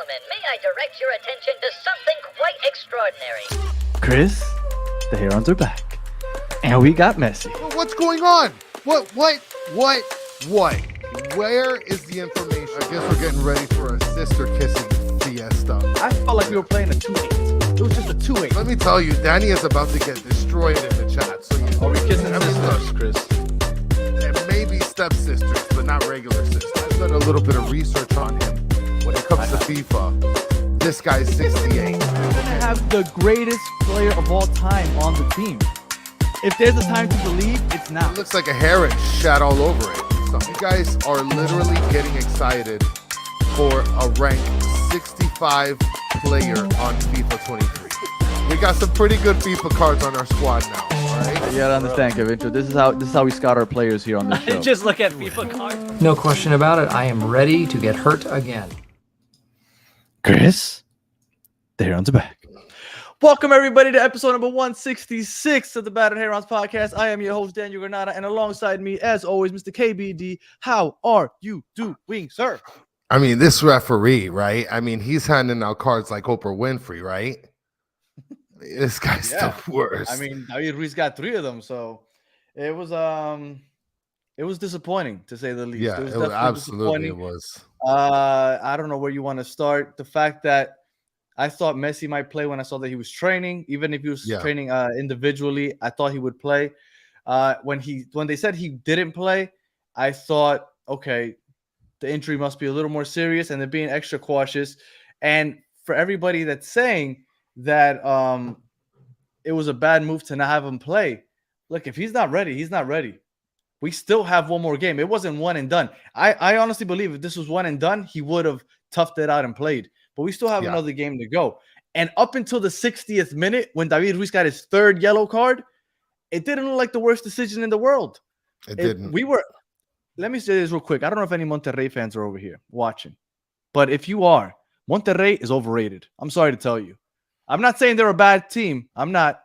gentlemen, may I direct your attention to something quite extraordinary? Chris, the Herons are back. And we got Messi. What's going on? What? Where is the information? I guess we're getting ready for a sister kissing fiesta. I felt like we were playing a 2-8. It was just a 2-8. Let me tell you, Danny is about to get destroyed in the chat. So Are we kissing sisters, Chris? And maybe stepsisters, but not regular sisters. I've done a little bit of research on him. When it comes to FIFA, this guy's 68. We're gonna have the greatest player of all time on the team. If there's a time to believe, it's now. It looks like a heron shat all over it. So you guys are literally getting excited for a rank 65 player on FIFA 23. We got some pretty good FIFA cards on our squad now. All right? You gotta understand, Kevin. This is how we scout our players here on this show. Just look at FIFA cards. No question about it. I am ready to get hurt again. Chris, the Herons are back. Welcome, everybody, to episode number 166 of the Battered Herons podcast. I am your host, Daniel Granada, and alongside me, as always, Mr. KBD. How are you doing, sir? I mean, this referee, right? I mean, he's handing out cards like Oprah Winfrey, right? This guy's the worst. I mean, David Ruiz got 3 of them, so it was disappointing, to say the least. Yeah, it was absolutely it was. I don't know where you want to start. The fact that I thought Messi might play when I saw that he was training, even if he was training individually, I thought he would play. When they said he didn't play, I thought, okay, the injury must be a little more serious, and they're being extra cautious. And for everybody that's saying that it was a bad move to not have him play, look, if he's not ready, he's not ready. We still have one more game. It wasn't one and done. I honestly believe if this was one and done, he would have toughed it out and played. But we still have another game to go. And up until the 60th minute, when David Ruiz got his 3rd yellow card, it didn't look like the worst decision in the world. It didn't. Let me say this real quick. I don't know if any Monterrey fans are over here watching. But if you are, Monterrey is overrated. I'm sorry to tell you. I'm not saying they're a bad team. I'm not.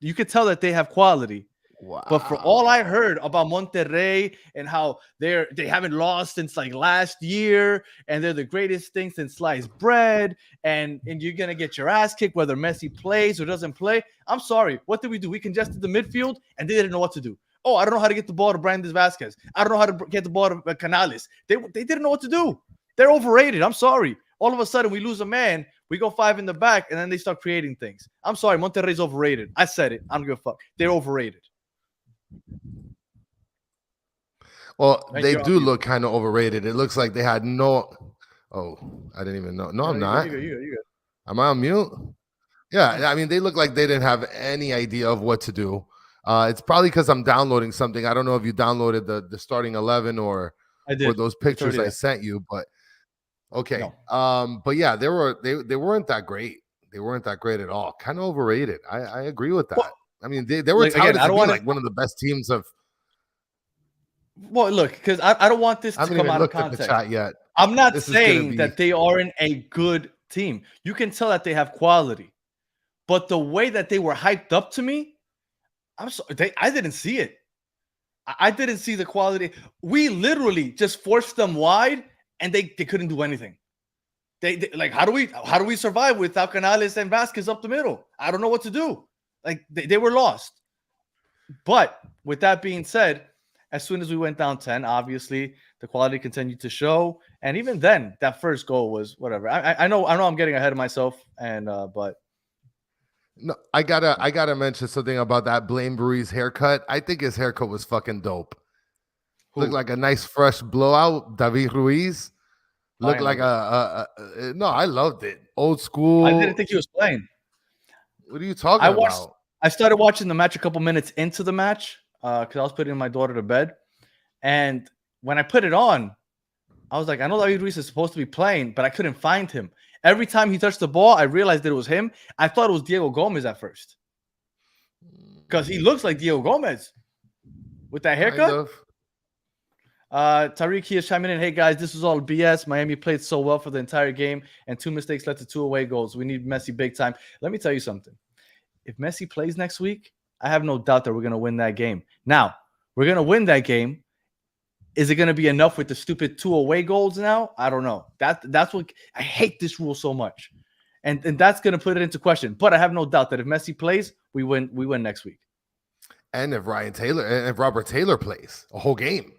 You could tell that they have quality. Wow. But for all I heard about Monterrey and how they haven't lost since like last year, and they're the greatest thing since sliced bread, and you're gonna get your ass kicked whether Messi plays or doesn't play. I'm sorry. What did we do? We congested the midfield, and they didn't know what to do. Oh, I don't know how to get the ball to Brandon Vasquez. I don't know how to get the ball to Canales. They didn't know what to do. They're overrated. I'm sorry. All of a sudden, we lose a man. We go 5 in the back, and then they start creating things. I'm sorry. Monterrey's overrated. I said it. I don't give a fuck. They're overrated. Well, they do look kind of overrated. It looks like they had no. Oh, I didn't even know. No, I'm not. You good. Am I on mute? Yeah, I mean, they look like they didn't have any idea of what to do. It's probably because I'm downloading something. I don't know if you downloaded the starting 11 or those pictures I sent you, but okay. No. But yeah, they weren't that great. They weren't that great at all. Kind of overrated. I agree with that. Well, I mean, they were touted to be like one of the best teams of. Well, look, because I don't want this to come out of context. At the chat yet. I'm not saying that they aren't a good team. You can tell that they have quality, but the way that they were hyped up to me, I'm sorry, I didn't see it. I didn't see the quality. We literally just forced them wide, and they couldn't do anything. They like, how do we survive without Canales and Vasquez up the middle? I don't know what to do. Like they were lost. But with that being said, as soon as we went down 10, obviously the quality continued to show. And even then, that first goal was whatever. I know I'm getting ahead of myself, and but no, I gotta mention something about that Blame Ruiz haircut. I think his haircut was fucking dope. Looked like a nice fresh blowout. David Ruiz looked like no, I loved it. Old school. I didn't think he was playing. What are you talking about? I started watching the match a couple minutes into the match because I was putting my daughter to bed. And when I put it on, I was like, I know David Ruiz is supposed to be playing, but I couldn't find him. Every time he touched the ball, I realized that it was him. I thought it was Diego Gomez at first because he looks like Diego Gomez with that haircut. Tariq here is chiming in. Hey, guys, this is all BS. Miami played so well for the entire game, and 2 mistakes led to 2 away goals. We need Messi big time. Let me tell you something. If Messi plays next week, I have no doubt that we're going to win that game. Now, we're going to win that game Is it going to be enough with the stupid 2 away goals now? I don't know. That's what I hate this rule so much. And that's going to put it into question. But I have no doubt that if Messi plays, we win next week. And if Robert Taylor plays a whole game.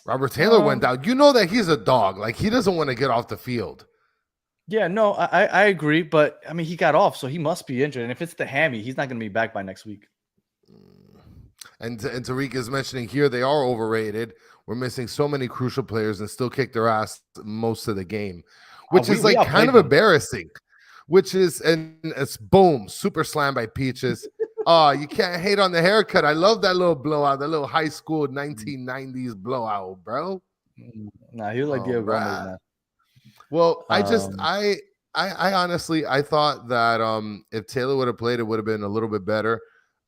Robert Taylor went down. You know that he's a dog. Like, he doesn't want to get off the field. Yeah, no, I agree. But, I mean, he got off, so he must be injured. And if it's the hammy, he's not going to be back by next week. And Tariq is mentioning here they are overrated. We're missing so many crucial players and still kick their ass most of the game, which is like kind of embarrassing. Which is, and it's boom, super slam by Peaches. Oh, you can't hate on the haircut. I love that little blowout, that little high school 1990s blowout, bro. Nah, he was like Diego Gomez, man. Well, I honestly, I thought that if Taylor would have played, it would have been a little bit better.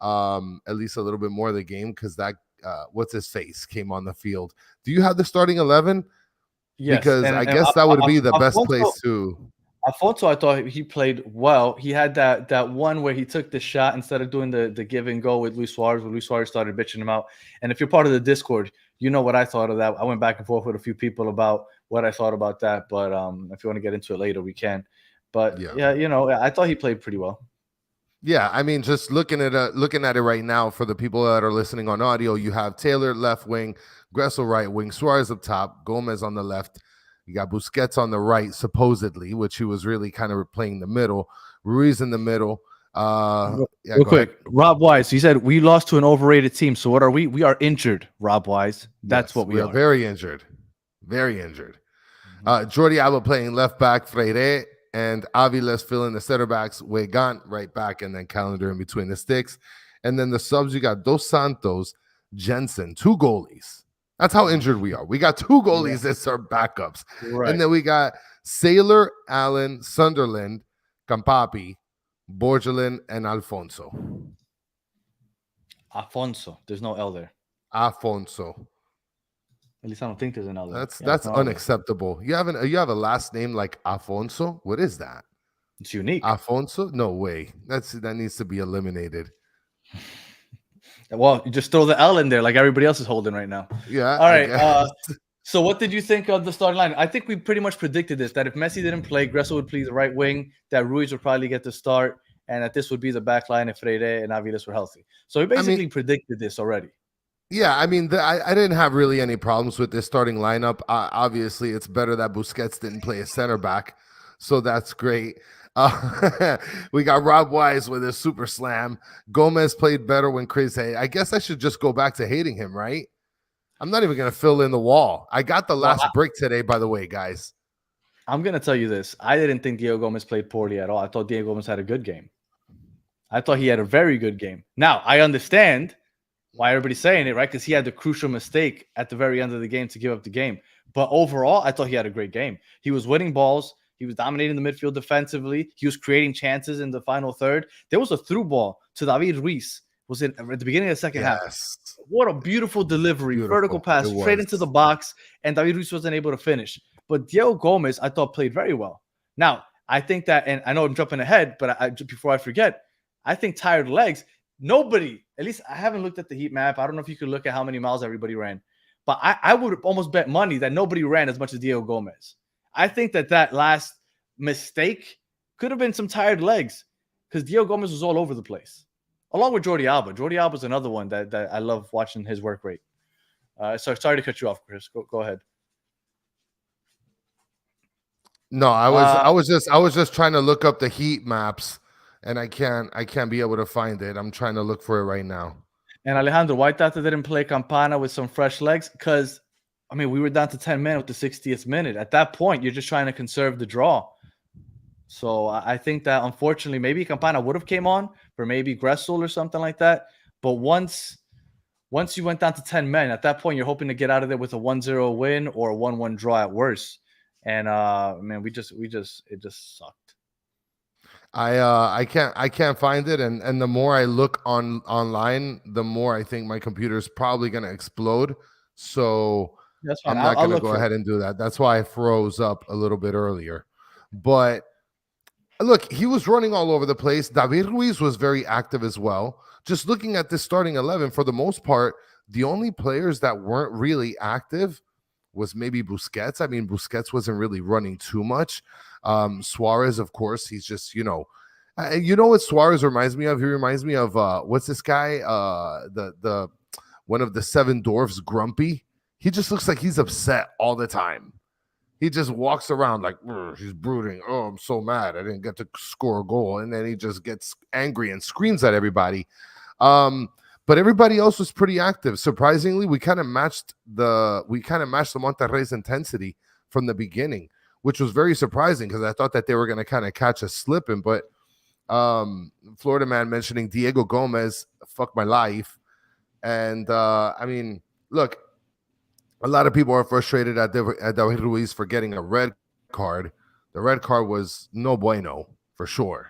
At least a little bit more of the game, because that what's his face came on the field. Do you have the starting 11? Yes, because I guess that would be the best place to. Alfonso, I thought he played well. He had that one where he took the shot instead of doing the give and go with Luis Suarez, when Luis Suarez started bitching him out. And if you're part of the Discord, you know what I thought of that. I went back and forth with a few people about what I thought about that. But if you want to get into it later, we can. But yeah, you know, I thought he played pretty well. Yeah, I mean, just looking at it right now for the people that are listening on audio, you have Taylor left wing, Gressel right wing, Suarez up top, Gomez on the left. You got Busquets on the right, supposedly, which he was really kind of playing the middle. Ruiz in the middle. Real quick, Rob Wise, he said we lost to an overrated team. So what are we? We are injured, Rob Wise. That's what we are. Very injured. Very injured. Jordi Alba playing left back, Freire, and Aviles filling the center backs, Weigand right back, and then Calendar in between the sticks. And then the subs, you got Dos Santos, Jensen, 2 goalies. That's how injured we are. We got 2 goalies as our backups. Right. And then we got Sailor, Allen, Sunderland, Campapi, Borgelin, and Alfonso. Afonso. There's no L there. Afonso. At least I don't think there's an L there. That's unacceptable. You have a last name like Afonso? What is that? It's unique. Afonso? No way. That needs to be eliminated. Well, you just throw the L in there like everybody else is holding right now. Yeah. All right. So what did you think of the starting line? I think we pretty much predicted this, that if Messi didn't play, Gressel would play the right wing, that Ruiz would probably get the start, and that this would be the back line if Freire and Aviles were healthy. So we basically predicted this already. Yeah, I mean, I didn't have really any problems with this starting lineup. Obviously, it's better that Busquets didn't play a center back, so that's great. We got Rob Wise with his super slam. Gomez played better when Chris. I guess I should just go back to hating him, right? I'm not even going to fill in the wall. I got the last brick today, by the way, guys. I'm going to tell you this. I didn't think Diego Gomez played poorly at all. I thought Diego Gomez had a good game. I thought he had a very good game. Now, I understand why everybody's saying it, right? Because he had the crucial mistake at the very end of the game to give up the game. But overall, I thought he had a great game. He was winning balls. He was dominating the midfield defensively. He was creating chances in the final third. There was a through ball to David Ruiz. Was at the beginning of the second half. What a beautiful delivery. Vertical pass straight into the box. And David Ruiz wasn't able to finish. But Diego Gomez, I thought, played very well. Now, I think that, and I know I'm jumping ahead, but before I forget, I think tired legs, nobody, at least I haven't looked at the heat map. I don't know if you could look at how many miles everybody ran. But I would almost bet money that nobody ran as much as Diego Gomez. I think that last mistake could have been some tired legs because Diego Gomez was all over the place, along with Jordi Alba. Jordi Alba is another one that I love watching his work rate. So sorry to cut you off, Chris. Go ahead. No, I was just trying to look up the heat maps, and I can't be able to find it. I'm trying to look for it right now. And Alejandro, why Tata didn't play Campana with some fresh legs? Because I mean, we were down to 10 men with the 60th minute. At that point, you're just trying to conserve the draw. So I think that, unfortunately, maybe Campana would have came on for maybe Gressel or something like that. But once you went down to 10 men, at that point, you're hoping to get out of there with a 1-0 win or a 1-1 draw at worst. And, man, it just sucked. I can't find it. And the more I look online, the more I think my computer is probably going to explode. So that's fine. I'm not going to go ahead and do that. That's why I froze up a little bit earlier. But look, he was running all over the place. David Ruiz was very active as well. Just looking at this starting 11, for the most part, The only players that weren't really active was maybe Busquets. I mean, Busquets wasn't really running too much. Suarez, of course, he's just, you know what Suarez reminds me of? He reminds me of what's this guy? The one of the Seven Dwarfs, Grumpy. He just looks like he's upset all the time. He just walks around like he's brooding. Oh, I'm so mad. I didn't get to score a goal, and then he just gets angry and screams at everybody. But everybody else was pretty active. Surprisingly, we kind of matched the Monterrey's intensity from the beginning, which was very surprising because I thought that they were going to kind of catch us slipping. But Florida man mentioning Diego Gomez, fuck my life. And I mean, look, a lot of people are frustrated at David Ruiz for getting a red card. The red card was no bueno for sure.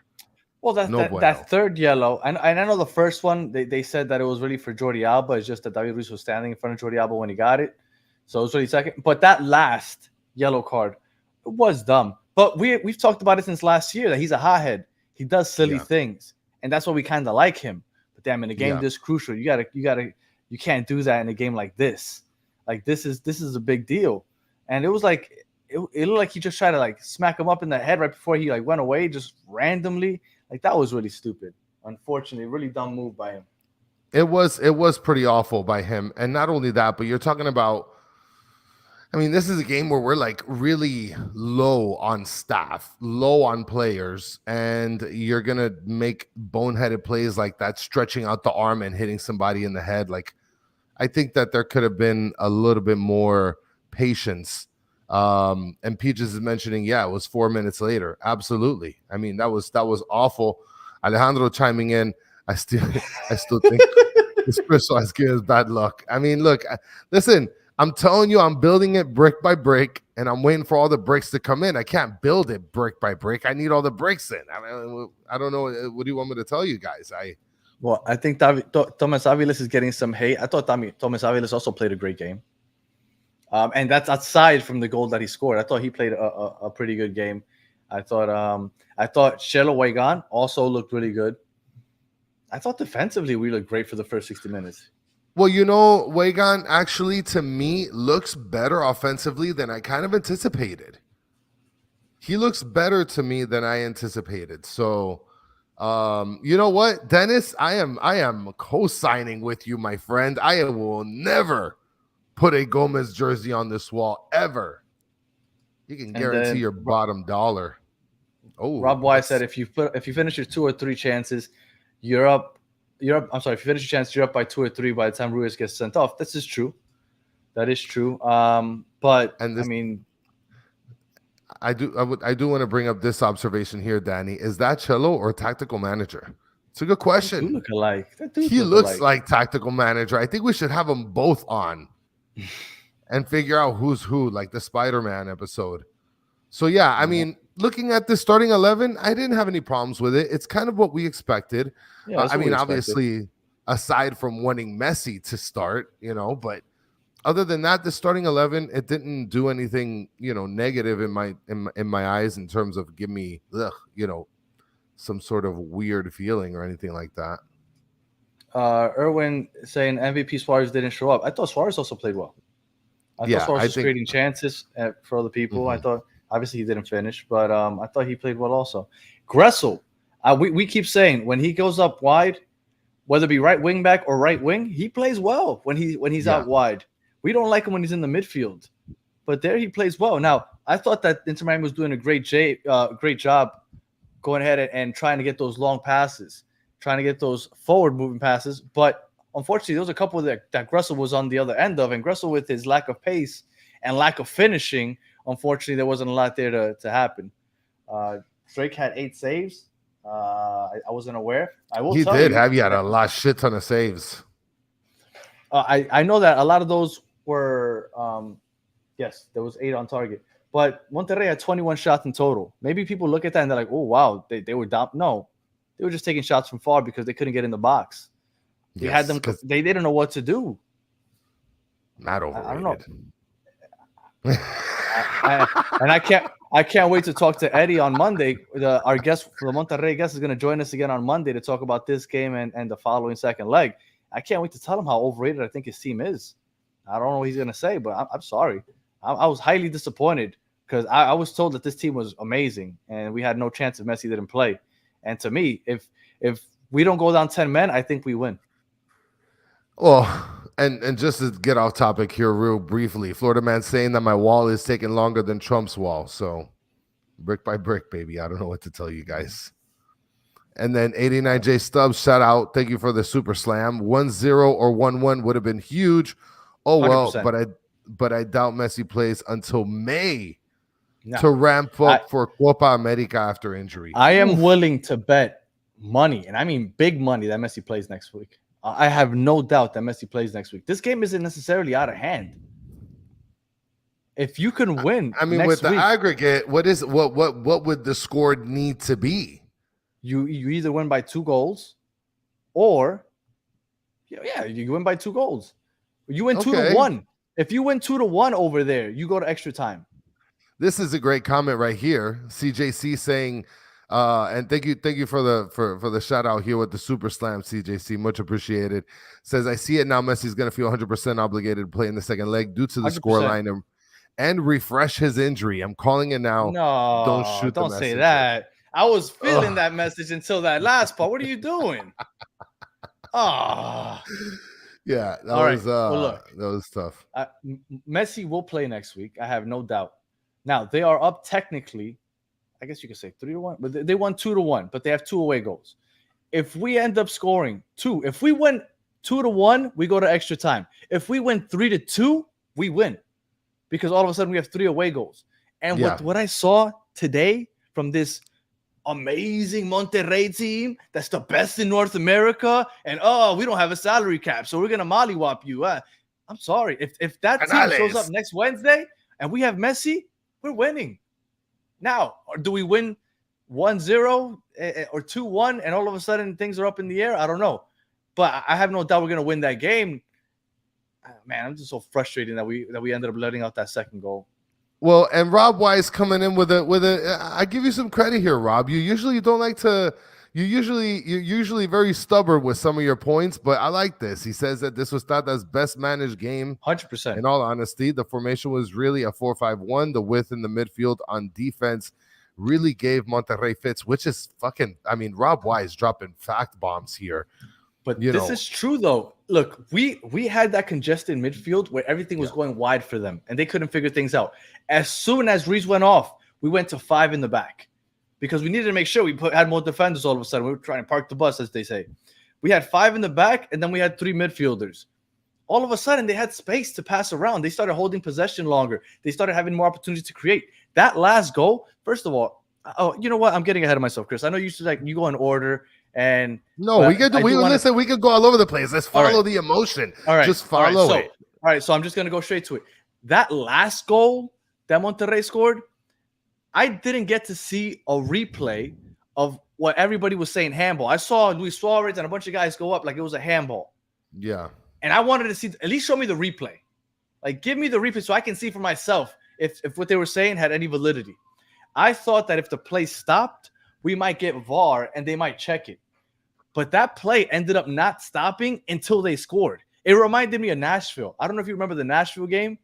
Well, that third yellow, and I know the first one, they said that it was really for Jordi Alba. It's just that David Ruiz was standing in front of Jordi Alba when he got it. So it was really second. But that last yellow card, it was dumb. But we've talked about it since last year that he's a hothead. He does silly things. And that's why we kind of like him. But damn, in a game this crucial, you can't do that in a game like this. Like this is a big deal. And it was like it looked like he just tried to like smack him up in the head right before he like went away just randomly. Like that was really stupid. Unfortunately, really dumb move by him. It was pretty awful by him. And not only that, but you're talking about, I mean, this is a game where we're like really low on staff, low on players, and you're going to make boneheaded plays like that, stretching out the arm and hitting somebody in the head. Like, I think that there could have been a little bit more patience. And Peaches is mentioning, it was 4 minutes later. Absolutely. I mean, that was awful. Alejandro chiming in. I still think this Crystal is bad luck. I mean, look, listen, I'm telling you, I'm building it brick by brick, and I'm waiting for all the bricks to come in. I can't build it brick by brick. I need all the bricks in. I don't know. What do you want me to tell you guys? Well, I think Thomas Aviles is getting some hate. I thought Thomas Aviles also played a great game. And that's aside from the goal that he scored. I thought he played a pretty good game. I thought Chelo Weigand also looked really good. I thought defensively we looked great for the first 60 minutes. Well, Weigand actually, to me, looks better offensively than I kind of anticipated. He looks better to me than I anticipated. So, you know what, Dennis? I am co-signing with you, my friend. I will never put a Gomez jersey on this wall ever. You can guarantee your bottom dollar. Oh, Rob Wise said if you finish your 2 or 3 chances, you're up. I'm sorry. If you finish your chance, you're up by 2 or 3 by the time Ruiz gets sent off. This is true. That is true. But I mean, I do want to bring up this observation here, Danny. Is that Chelo or tactical manager? It's a good question. They do look alike. He looks like tactical manager. I think we should have them both on and figure out who's who, like the Spider-Man episode. So yeah, I mean, looking at the starting 11, I didn't have any problems with it. It's kind of what we expected. Yeah, I mean, obviously, aside from wanting Messi to start, but other than that, the starting 11, it didn't do anything, negative in my eyes in terms of give me, some sort of weird feeling or anything like that. Erwin saying MVP Suarez didn't show up. I thought Suarez also played well. I thought Suarez was creating chances for other people. Mm-hmm. I thought, obviously, he didn't finish, but I thought he played well also. Gressel, we keep saying when he goes up wide, whether it be right wing back or right wing, he plays well when he's out wide. We don't like him when he's in the midfield, but there he plays well. Now, I thought that Inter Miami was doing a great job going ahead and trying to get those long passes, trying to get those forward moving passes. But unfortunately, there was a couple that Gressel was on the other end of, and Gressel with his lack of pace and lack of finishing, unfortunately, there wasn't a lot there to happen. Drake had 8 saves. I wasn't aware. He had a shit ton of saves. I know that a lot of those were, yes, there was 8 on target. But Monterrey had 21 shots in total. Maybe people look at that and they're like, oh, wow, they were down. No, they were just taking shots from far because they couldn't get in the box. They had them. They didn't know what to do. Not overrated. I don't know. And I can't wait to talk to Eddie on Monday. Our guest for the Monterrey guest is going to join us again on Monday to talk about this game and the following second leg. I can't wait to tell him how overrated I think his team is. I don't know what he's gonna say, but I'm sorry. I was highly disappointed because I was told that this team was amazing and we had no chance if Messi didn't play. And to me, if we don't go down 10 men, I think we win. Well, and just to get off topic here real briefly, Florida man saying that my wall is taking longer than Trump's wall. So brick by brick, baby. I don't know what to tell you guys. And then 89J Stubbs, shout out. Thank you for the super slam. 1-0 or 1-1 would have been huge. Oh, well, 100%. but I doubt Messi plays until May to ramp up for Copa America after injury. I am willing to bet money, and I mean big money, that Messi plays next week. I have no doubt that Messi plays next week. This game isn't necessarily out of hand. If you can win, I mean, with the aggregate, what would the score need to be? You either win by 2 goals, or you win by 2 goals. You win 2-1. If you win 2-1 over there, you go to extra time. This is a great comment right here. CJC saying, and thank you for the shout out here with the super slam, CJC, much appreciated. Says, I see it now. Messi's going to feel 100% obligated to play in the second leg due to the scoreline and refresh his injury. I'm calling it now. No, don't say that. I was feeling that message until that last part. What are you doing? Yeah, that was tough. Messi will play next week. I have no doubt. Now, they are up technically, I guess you could say 3-1, but they won 2-1, but they have 2 away goals. If we end up scoring 2, if we win 2-1, we go to extra time. If we win 3-2, we win, because all of a sudden we have 3 away goals. And what I saw today from this amazing Monterrey team that's the best in North America, and we don't have a salary cap, so we're gonna mollywop you. I'm sorry. If that team shows up next Wednesday and we have Messi, we're winning. Now, do we win 1-0 or 2-1 and all of a sudden things are up in the air? I don't know. But I have no doubt we're gonna win that game. Man, I'm just so frustrated that we ended up letting out that second goal. Well, and Rob Wise coming in with a I give you some credit here, Rob. You usually don't like to. You're usually very stubborn with some of your points, but I like this. He says that this was Tata's best managed game. 100%. In all honesty, the formation was really a 4-5-1. The width in the midfield on defense really gave Monterrey fits, which is fucking. I mean, Rob Wise dropping fact bombs here. But this is true, though. Look, we had that congested midfield where everything was going wide for them, and they couldn't figure things out. As soon as Reese went off, we went to 5 in the back because we needed to make sure we had more defenders all of a sudden. We were trying to park the bus, as they say. We had 5 in the back, and then we had 3 midfielders. All of a sudden, they had space to pass around. They started holding possession longer. They started having more opportunities to create. That last goal, first of all, you know what? I'm getting ahead of myself, Chris. I know you should you go in order. And we could go all over the place. Let's follow the emotion. All right, just follow it. All right, so I'm just gonna go straight to it. That last goal that Monterrey scored, I didn't get to see a replay of what everybody was saying handball. I saw Luis Suarez and a bunch of guys go up like it was a handball. Yeah, and I wanted to see, at least show me the replay. Like, give me the replay so I can see for myself if what they were saying had any validity. I thought that if the play stopped, we might get VAR and they might check it. But that play ended up not stopping until they scored. It reminded me of Nashville. I don't know if you remember the Nashville game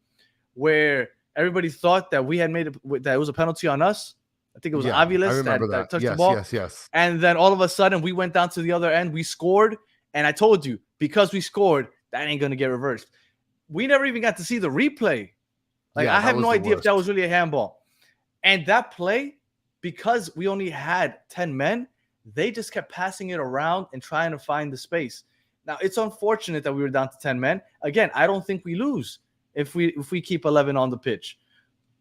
where everybody thought that we had that it was a penalty on us. I think it was Aviles that touched the ball. Yes. And then all of a sudden we went down to the other end. We scored. And I told you, because we scored, that ain't going to get reversed. We never even got to see the replay. I have no idea if that was really a handball. And that play, because we only had 10 men, they just kept passing it around and trying to find the space. Now, it's unfortunate that we were down to 10 men. Again, I don't think we lose if we keep 11 on the pitch.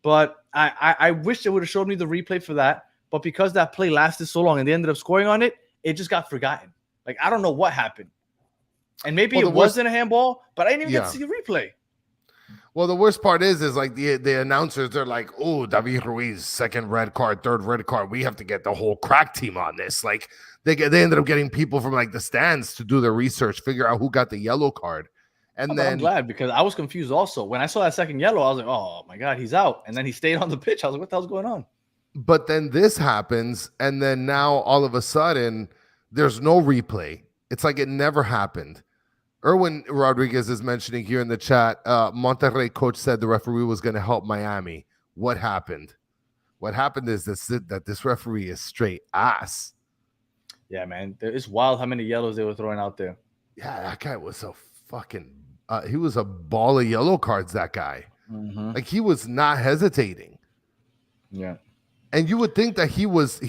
But I wish they would have showed me the replay for that. But because that play lasted so long and they ended up scoring on it, it just got forgotten. I don't know what happened. And maybe it wasn't a handball, but I didn't even get to see the replay. Well, the worst part is the announcers, they're like, oh, David Ruiz, second red card, third red card. We have to get the whole crack team on this. They ended up getting people from the stands to do their research, figure out who got the yellow card. And then I'm glad, because I was confused also. When I saw that second yellow, I was like, oh my God, he's out. And then he stayed on the pitch. I was like, what the hell's going on? But then this happens, and then now all of a sudden there's no replay. It's like it never happened. Erwin Rodriguez is mentioning here in the chat, Monterrey coach said the referee was going to help Miami. What happened? What happened is that this referee is straight ass. Yeah, man. It's wild how many yellows they were throwing out there. Yeah, that guy was a fucking he was a ball of yellow cards, that guy. Mm-hmm. Like, he was not hesitating. Yeah. And you would think that he was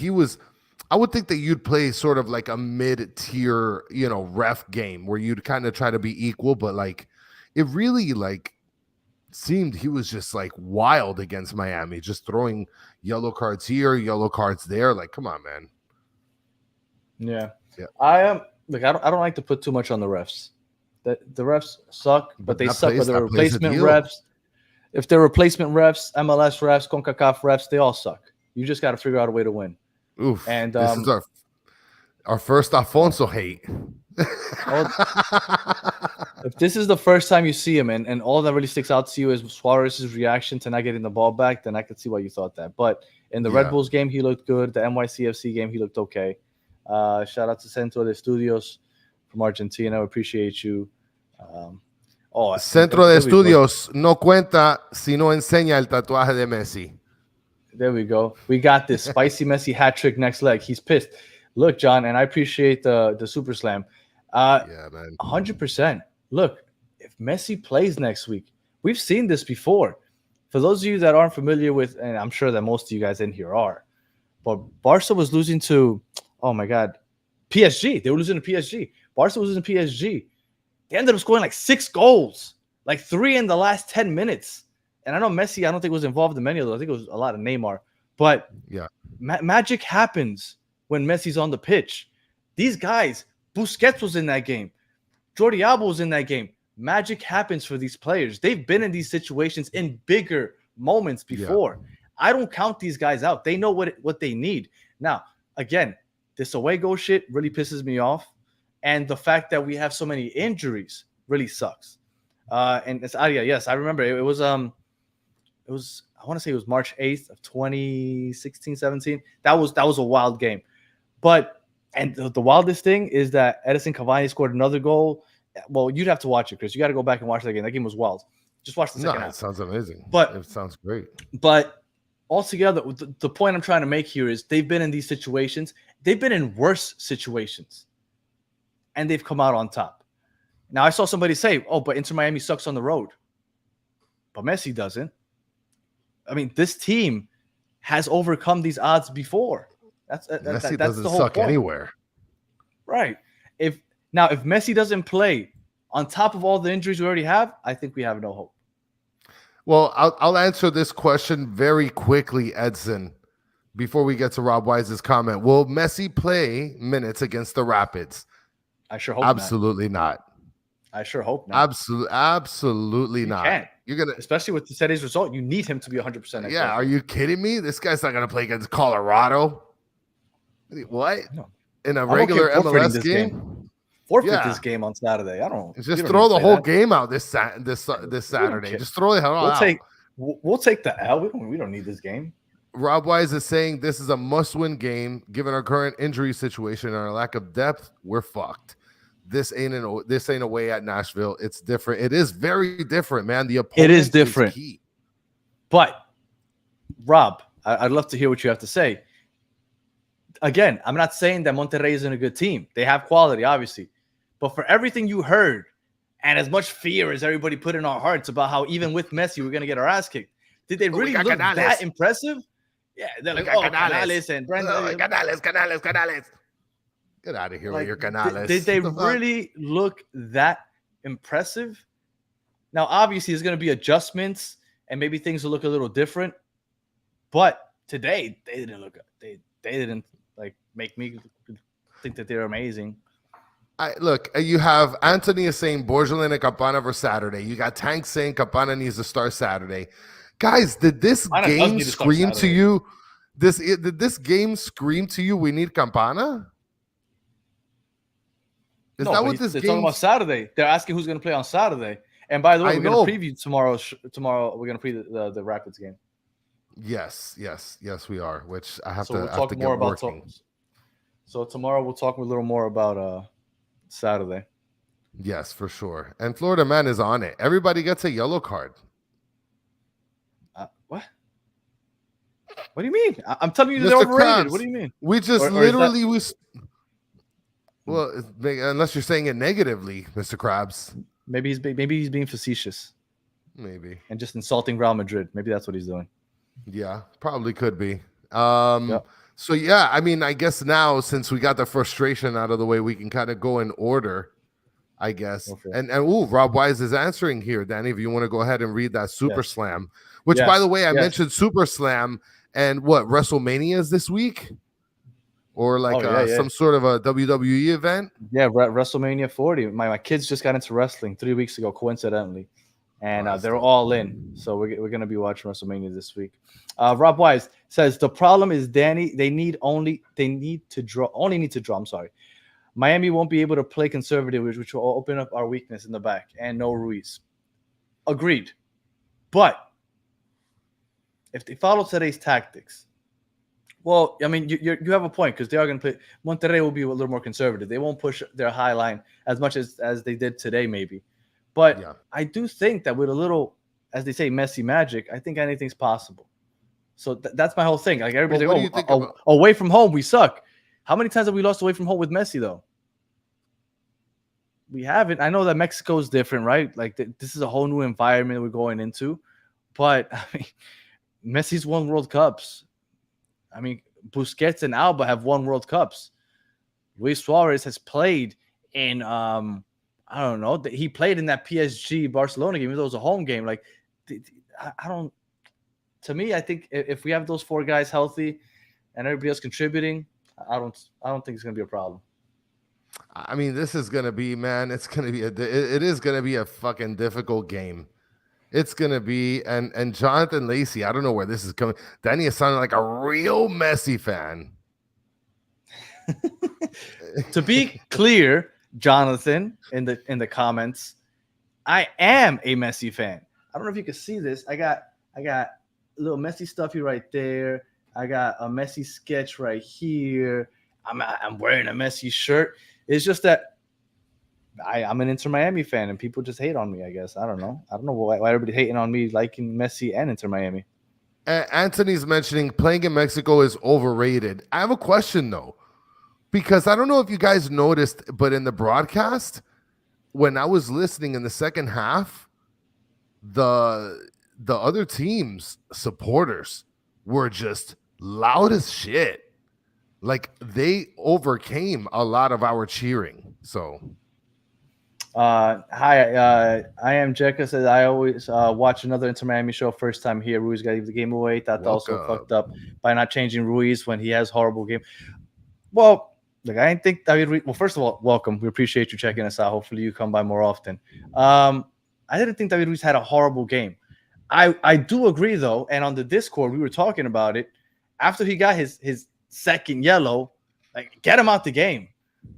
I would think that you'd play sort of like a mid-tier, ref game where you'd kind of try to be equal, but like it really like seemed he was just like wild against Miami, just throwing yellow cards here, yellow cards there. Like, come on, man. Yeah. Yeah. I am look, I don't like to put too much on the refs. The refs suck, but they suck with the replacement refs. If they're replacement refs, MLS refs, CONCACAF refs, they all suck. You just got to figure out a way to win. Oof. And this is our first Afonso hate. If this is the first time you see him and all that really sticks out to you is Suarez's reaction to not getting the ball back, then I could see why you thought that. But in the Red Bulls game, he looked good. The NYCFC game, he looked okay. Shout out to Centro de Estudios from Argentina. We appreciate you. Centro de Estudios no cuenta si no enseña el tatuaje de Messi. There we go. We got this spicy Messi hat trick next leg. He's pissed. Look, John, and I appreciate the super slam. Yeah, man. 100%. Look, if Messi plays next week, we've seen this before. For those of you that aren't familiar with, and I'm sure that most of you guys in here are, but Barca was losing to, oh my God, PSG. They were losing to PSG. Barca was losing to PSG. They ended up scoring like 6 goals, like 3 in the last 10 minutes. And I know Messi, I don't think was involved in many of those. I think it was a lot of Neymar. But yeah, magic happens when Messi's on the pitch. These guys, Busquets was in that game. Jordi Alba was in that game. Magic happens for these players. They've been in these situations in bigger moments before. Yeah. I don't count these guys out. They know what they need. Now, again, this away goal shit really pisses me off. And the fact that we have so many injuries really sucks. And it's Aria. Yes, I remember it was I want to say it was March 8th of 2016, 17. That was a wild game. But the wildest thing is that Edison Cavani scored another goal. Well, you'd have to watch it, Chris. You got to go back and watch that game. That game was wild. Just watch the second half. It sounds amazing. But it sounds great. But altogether, the point I'm trying to make here is they've been in these situations. They've been in worse situations. And they've come out on top. Now, I saw somebody say, oh, but Inter Miami sucks on the road. But Messi doesn't. I mean, this team has overcome these odds before. Messi that's doesn't the whole suck point. Anywhere. Right. If Messi doesn't play, on top of all the injuries we already have, I think we have no hope. Well, I'll answer this question very quickly, Edson, before we get to Rob Wise's comment. Will Messi play minutes against the Rapids? I sure hope absolutely not. I sure hope not. Absolutely not. Can't. You're gonna, especially with today's result, you need him to be 100%. Yeah, are you kidding me? This guy's not gonna play against Colorado. What? No. In a regular MLS game? Forfeit this game on Saturday. I don't. Just throw the whole game out this Saturday. Just throw the hell out. We'll take the L. We don't need this game. Rob Wise is saying this is a must-win game. Given our current injury situation and our lack of depth, we're fucked. This ain't away at Nashville. It's different. It is very different, man. The opponent is different. Is key. But Rob, I'd love to hear what you have to say. Again, I'm not saying that Monterrey isn't a good team. They have quality, obviously. But for everything you heard, and as much fear as everybody put in our hearts about how even with Messi we're gonna get our ass kicked, did they really look that impressive? Yeah, they're like, Canales and Brandon. Canales. Get out of here with your Canales. Did they really look that impressive? Now, obviously, there's going to be adjustments, and maybe things will look a little different. But today, they didn't look. They didn't like make me think that they're amazing. Look, you have Anthony is saying Borgelin and Campana for Saturday. You got Tank saying Campana needs to start Saturday. Guys, did this game scream to you? Did this game scream to you? We need Campana. Is that what this game? They're talking about Saturday. They're asking who's going to play on Saturday. And by the way, we're going to preview tomorrow. Tomorrow, we're going to preview the Rapids game. Yes, we are. Which I have to get working. So tomorrow we'll talk a little more about Saturday. Yes, for sure. And Florida Man is on it. Everybody gets a yellow card. What? What do you mean? I'm telling you, Mr. they're overrated. Krabs, What do you mean? we just Or literally well, unless you're saying it negatively, Mr. Krabs. Maybe he's being facetious. Maybe. And just insulting Real Madrid. Maybe that's what he's doing. Yeah, probably could be. So yeah, I mean, I guess now since we got the frustration out of the way, we can kind of go in order, I guess. And Rob Wise is answering here, Danny. If you want to go ahead and read that Super Slam, which by the way, I mentioned Super Slam and what WrestleMania is this week, or like some sort of a WWE event. Yeah, WrestleMania 40. My kids just got into wrestling 3 weeks ago, coincidentally. And they're all in. So we're going to be watching WrestleMania this week. Rob Wise says the problem is Danny. They need to draw. I'm sorry. Miami won't be able to play conservative, which will open up our weakness in the back, and no Ruiz. Agreed. But if they follow today's tactics, well, I mean, you have a point because they are going to play. Monterrey will be a little more conservative. They won't push their high line as much as they did today, maybe. But I do think that with a little, as they say, Messi magic, I think anything's possible. So that's my whole thing. Like everybody's like, away from home, we suck. How many times have we lost away from home with Messi, though? We haven't. I know that Mexico is different, right? Like this is a whole new environment we're going into. But I mean, Messi's won World Cups. I mean, Busquets and Alba have won World Cups. Luis Suarez has played in I don't know. He played in that PSG Barcelona game, even though it was a home game. Like, I don't. To me, I think if we have those four guys healthy and everybody else contributing, I don't think it's gonna be a problem. I mean, this is gonna be, man. It's gonna be it is gonna be a fucking difficult game. It's gonna be, and Jonathan Lacey. I don't know where this is coming. Danny is sounding like a real Messi fan. To be clear, Jonathan, in the comments, I am a Messi fan. I don't know if you can see this. I got a little Messi stuffy right there. I got a Messi sketch right here. I'm wearing a Messi shirt. It's just that I'm an Inter Miami fan, and people just hate on me, I guess. I don't know why everybody hating on me liking Messi and Inter Miami. Anthony's mentioning playing in Mexico is overrated. I have a question, though. Because I don't know if you guys noticed, but in the broadcast, when I was listening in the second half, the other team's supporters were just loud as shit. Like they overcame a lot of our cheering. So, hi, I am Jekka. Says I always watch another Inter Miami show. First time here, Ruiz got to give the game away. That's also fucked up by not changing Ruiz when he has horrible game. Well. Look, I didn't think David Ruiz. Well, first of all, welcome. We appreciate you checking us out. Hopefully, you come by more often. I didn't think David Ruiz had a horrible game. I do agree, though. And on the Discord, we were talking about it. After he got his second yellow, like get him out the game.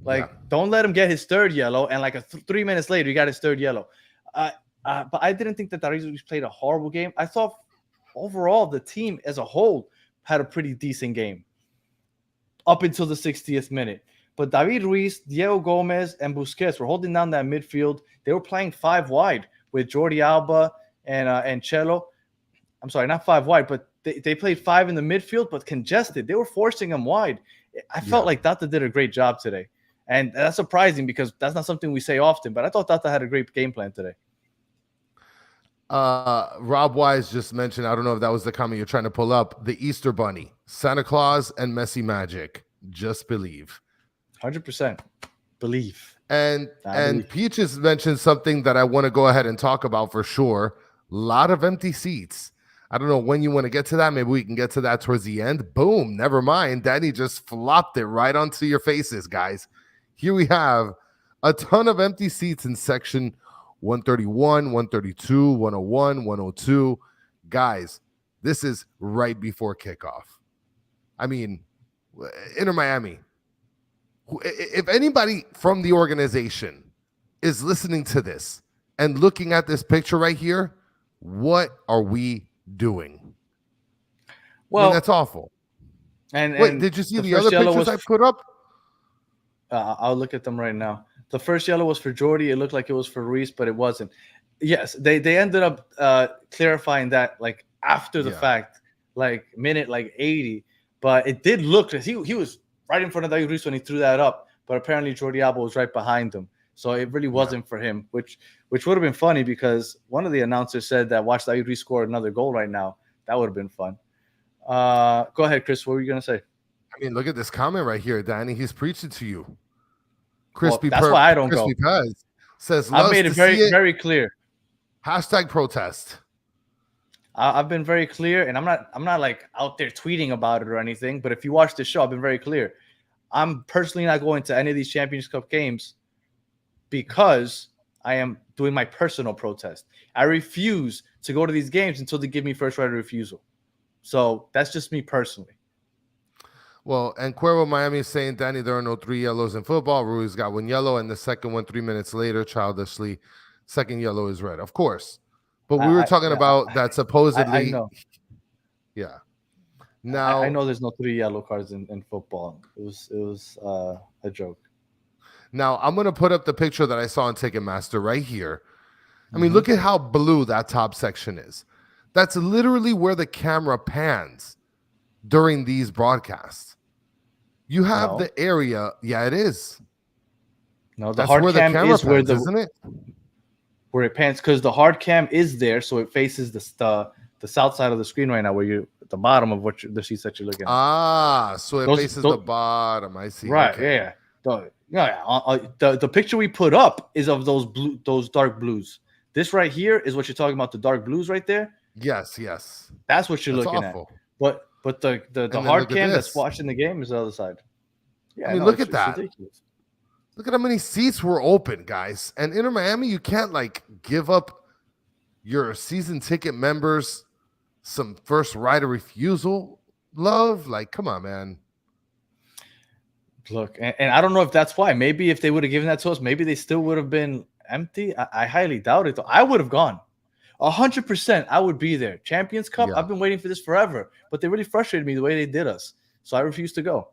Like don't let him get his third yellow. And like 3 minutes later, he got his third yellow. But I didn't think that David Ruiz played a horrible game. I thought overall the team as a whole had a pretty decent game up until the 60th minute. But David Ruiz, Diego Gomez, and Busquets were holding down that midfield. They were playing 5 wide with Jordi Alba and Chelo. I'm sorry, not 5 wide, but they played 5 in the midfield, but congested. They were forcing them wide. I felt like Tata did a great job today. And that's surprising because that's not something we say often, but I thought Tata had a great game plan today. Rob Wise just mentioned, I don't know if that was the comment you're trying to pull up, the Easter Bunny, Santa Claus, and Messi magic. Just believe. 100%. Believe. And Peaches mentioned something that I want to go ahead and talk about for sure. A lot of empty seats. I don't know when you want to get to that. Maybe we can get to that towards the end. Boom. Never mind. Danny just flopped it right onto your faces, guys. Here we have a ton of empty seats in section 131, 132, 101, 102. Guys, this is right before kickoff. I mean, Inter Miami, if anybody from the organization is listening to this and looking at this picture right here, what are we doing? Well, I mean, that's awful. And wait, did you see the other pictures I put up? I'll look at them right now. the first yellow was for Jordy. It looked like it was for Ruiz, but it wasn't. Yes, they ended up clarifying that like after the fact, like minute like 80. But it did look he was right in front of David Ruiz when he threw that up. But apparently Jordi Alba was right behind him. So it really wasn't for him, which would have been funny because one of the announcers said that watch David Ruiz score another goal right now. That would have been fun. Go ahead, Chris. What were you going to say? I mean, look at this comment right here, Danny. He's preaching to you. That's why I don't go. Pez says, I made it very clear. Hashtag protest. I've been very clear, and I'm not like out there tweeting about it or anything. But if you watch the show, I've been very clear. I'm personally not going to any of these Champions Cup games because I am doing my personal protest. I refuse to go to these games until they give me first right of refusal. So that's just me personally. Well, and Cuervo Miami is saying, Danny, there are no 3 yellows in football. Ruiz got 1 yellow, and the second one 3 minutes later, childishly, second yellow is red. Of course. But we were talking about that supposedly. I know. Yeah. Now I know there's no 3 yellow cards in football. It was a joke. Now I'm gonna put up the picture that I saw on Ticketmaster right here. I mean, look at how blue that top section is. That's literally where the camera pans during these broadcasts. You have the area. Yeah, it is. No, the hard cam is where isn't it? Where it pans, because the hard cam is there, so it faces the south side of the screen right now, where you're at the bottom of the sheets that you're looking at. So it faces the bottom. I see. Right. Okay. Yeah. The picture we put up is of those dark blues. This right here is what you're talking about. The dark blues right there. Yes. That's what you're looking at. But the hard cam that's watching the game is the other side. Yeah. I mean, look at that. Ridiculous. Look at how many seats were open, guys. And Inter Miami, you can't like give up your season ticket members some first right of refusal love. Like, come on, man. Look, and I don't know if that's why. Maybe if they would have given that to us, maybe they still would have been empty. I highly doubt it, though. I would have gone. 100%, I would be there. Champions Cup, I've been waiting for this forever. But they really frustrated me the way they did us. So I refuse to go.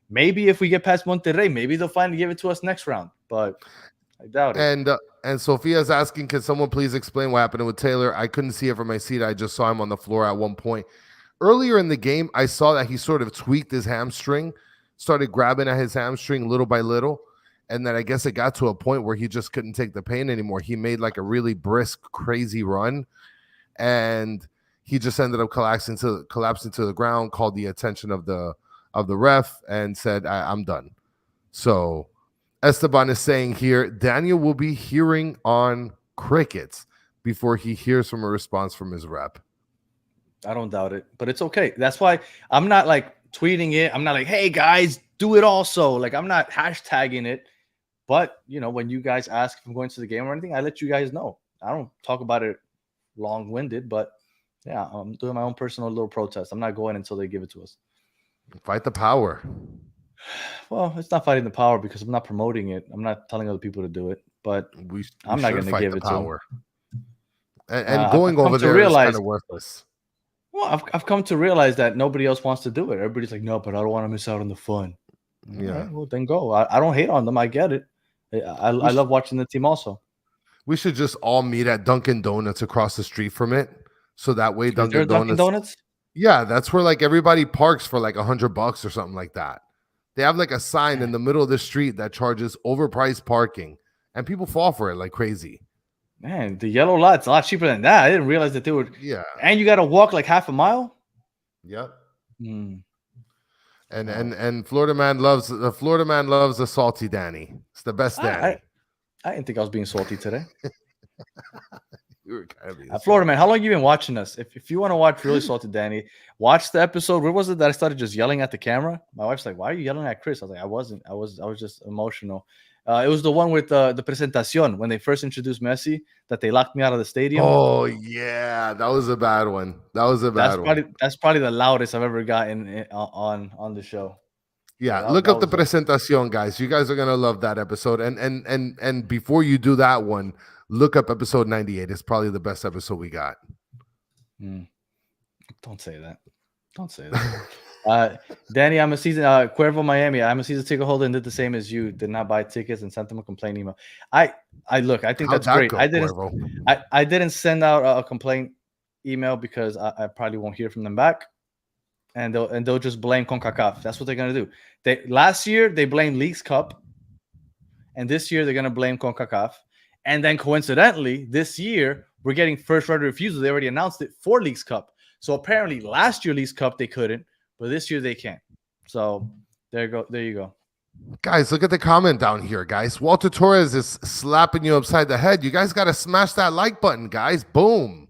Maybe if we get past Monterrey, maybe they'll finally give it to us next round. But I doubt it. And Sophia's asking, can someone please explain what happened with Taylor? I couldn't see it from my seat. I just saw him on the floor at one point. Earlier in the game, I saw that he sort of tweaked his hamstring, started grabbing at his hamstring little by little. And then I guess it got to a point where he just couldn't take the pain anymore. He made like a really brisk, crazy run. And he just ended up collapsing to the ground, called the attention of the ref, and said, I'm done. So Esteban is saying here, Daniel will be hearing on crickets before he hears from a response from his rep. I don't doubt it, but it's okay. That's why I'm not like tweeting it. I'm not like, hey guys, do it also. Like, I'm not hashtagging it. But, you know, when you guys ask if I'm going to the game or anything, I let you guys know. I don't talk about it long-winded, but yeah, I'm doing my own personal little protest. I'm not going until they give it to us. Fight the power. Well, it's not fighting the power because I'm not promoting it. I'm not telling other people to do it, but I'm not going to give it to them. And going over there is kind of worthless. Well, I've come to realize that nobody else wants to do it. Everybody's like, no, but I don't want to miss out on the fun. Yeah. Right, well, then go. I don't hate on them. I get it. I love watching the team also. We should just all meet at Dunkin' Donuts across the street from it. So that way Dunkin' Donuts? Yeah, that's where like everybody parks for like $100 or something like that. They have like a sign in the middle of the street that charges overpriced parking, and people fall for it like crazy. Man, the yellow lot's a lot cheaper than that. I didn't realize that they would. Yeah. And you got to walk like half a mile? Yep. Mm. And Florida man loves the salty Danny. It's the best Danny. I didn't think I was being salty today. You were kind of being Florida man, how long have you been watching us? If you want to watch really salty Danny, watch the episode. Where was it that I started just yelling at the camera? My wife's like, "Why are you yelling at Chris?" I was like, "I wasn't. I was just emotional." It was the one with the presentación when they first introduced Messi that they locked me out of the stadium. Oh yeah, that was a bad one. That's probably the loudest I've ever gotten on the show. Yeah, look up the presentación, guys. You guys are gonna love that episode. And before you do that one, look up episode 98. It's probably the best episode we got. Don't say that. Don't say that. Danny, I'm a season Cuervo Miami. I'm a season ticket holder and did the same as you. Did not buy tickets and sent them a complaint email. I look. I think How'd that's that great. go, I didn't. Cuervo? I didn't send out a complaint email because I probably won't hear from them back, and they'll just blame CONCACAF. That's what they're gonna do. Last year they blamed Leagues Cup, and this year they're gonna blame CONCACAF, and then coincidentally this year we're getting first right of refusal. They already announced it for Leagues Cup. So apparently last year Leagues Cup they couldn't, but this year they can. So there you go. Guys, look at the comment down here, guys. Walter Torres is slapping you upside the head. You guys got to smash that like button, guys. Boom.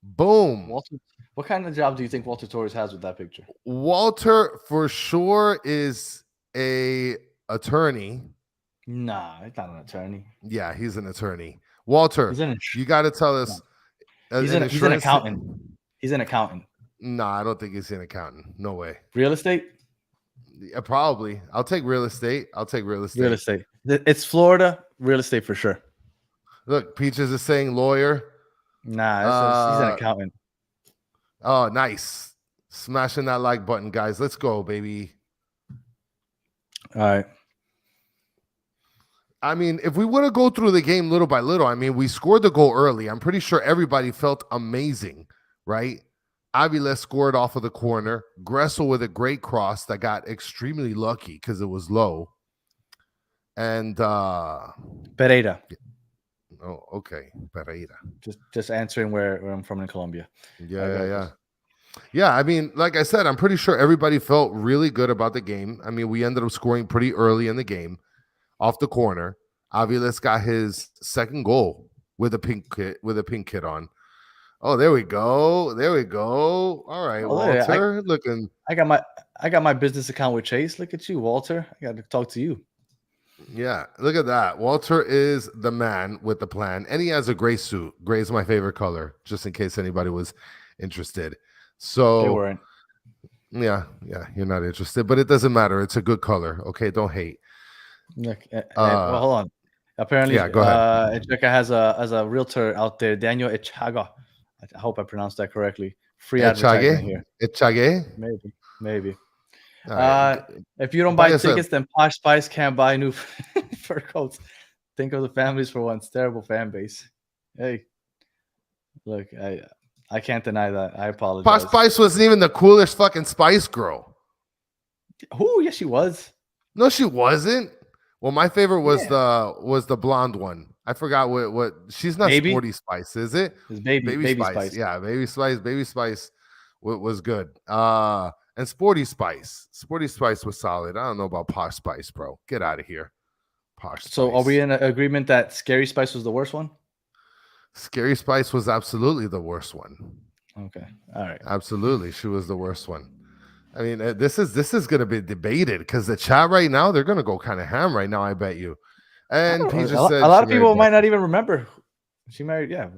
Boom. Walter, what kind of job do you think Walter Torres has with that picture? Walter for sure is a attorney. Nah, he's not an attorney. Yeah, he's an attorney. Walter, you got to tell us. He's an accountant. He's an accountant. No, I don't think he's an accountant. No way. Real estate? Yeah, probably. I'll take real estate. Real estate. It's Florida. Real estate for sure. Look, Peaches is saying lawyer. Nah, he's an accountant. Oh, nice. Smashing that like button, guys. Let's go, baby. All right. I mean, if we want to go through the game little by little, I mean, we scored the goal early. I'm pretty sure everybody felt amazing, right? Avila scored off of the corner. Gressel with a great cross that got extremely lucky because it was low. And Pereira. Oh, okay. Pereira. Just answering where I'm from in Colombia. Yeah, I mean, like I said, I'm pretty sure everybody felt really good about the game. I mean, we ended up scoring pretty early in the game off the corner. Aviles got his second goal with a pink kit on. Oh, there we go. All right, Walter. Looking. I got my business account with Chase. Look at you, Walter. I got to talk to you. Yeah, look at that. Walter is the man with the plan, and he has a gray suit. Gray is my favorite color, just in case anybody was interested. So they weren't. Yeah, you're not interested, but it doesn't matter. It's a good color. Okay, don't hate. Look, well, hold on. Apparently, go ahead. Echeka has a realtor out there, Daniel Echaga. I hope I pronounced that correctly. Free advertising here. Echage? Maybe. Right. If you don't buy tickets, then Posh Spice can't buy new fur coats. Think of the families for once. Terrible fan base. Hey, look, I can't deny that. I apologize. Posh Spice wasn't even the coolest fucking Spice Girl. Who? Yes, she was. No, she wasn't. Well, my favorite was the blonde one. I forgot what she's not Baby? Sporty Spice, is it? It's baby Spice. Yeah, Baby Spice was good. And Sporty Spice was solid. I don't know about Posh Spice, bro. Get out of here. Posh Spice. So are we in agreement that Scary Spice was the worst one? Scary Spice was absolutely the worst one. Okay. All right. Absolutely. She was the worst one. I mean, this is going to be debated because the chat right now, they're going to go kind of ham right now, I bet you. And a lot of people might not even remember. She married, yeah.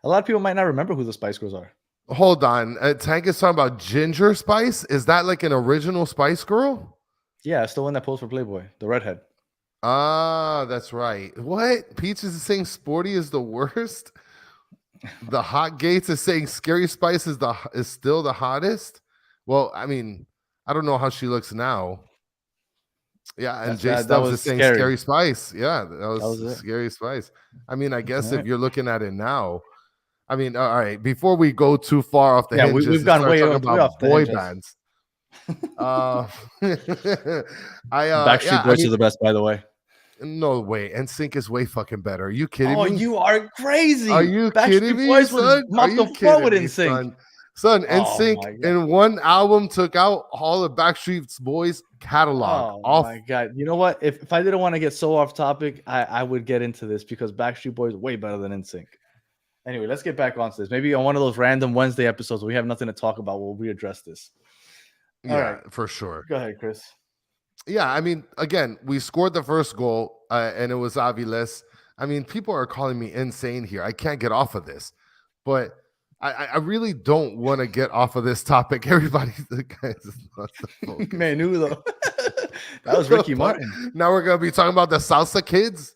A lot of people might not remember who the Spice Girls are. Hold on. Tank is talking about Ginger Spice. Is that like an original Spice Girl? Yeah, it's the one that posed for Playboy, the redhead. Ah, that's right. What? Peaches is saying Sporty is the worst. The Hot Gates is saying Scary Spice is still the hottest. Well, I mean, I don't know how she looks now. Yeah, and Jay Stubbs is saying Scary Spice. Yeah, that was Scary Spice. I mean, I guess if you're looking at it now, I mean, all right. Before we go too far off the hinges, we've gone way off the boy hinges. bands. Backstreet Boys are the best, by the way. No way. NSYNC is way fucking better. Are you kidding me? Oh, you are crazy. Are you kidding me, Boys son? Are you kidding me, son? Son, NSYNC in one album took out all of Backstreet Boys catalog. My God. You know what? If I didn't want to get so off topic, I would get into this because Backstreet Boys are way better than NSYNC. Anyway, let's get back onto this. Maybe on one of those random Wednesday episodes where we have nothing to talk about, we'll readdress this. All right, for sure. Go ahead, Chris. Yeah, I mean, again, we scored the first goal, and it was Aviles. I mean, people are calling me insane here. I can't get off of this, but I really don't want to get off of this topic. Everybody, the guys, man, who though? That was Ricky Martin. Now we're gonna be talking about the salsa kids.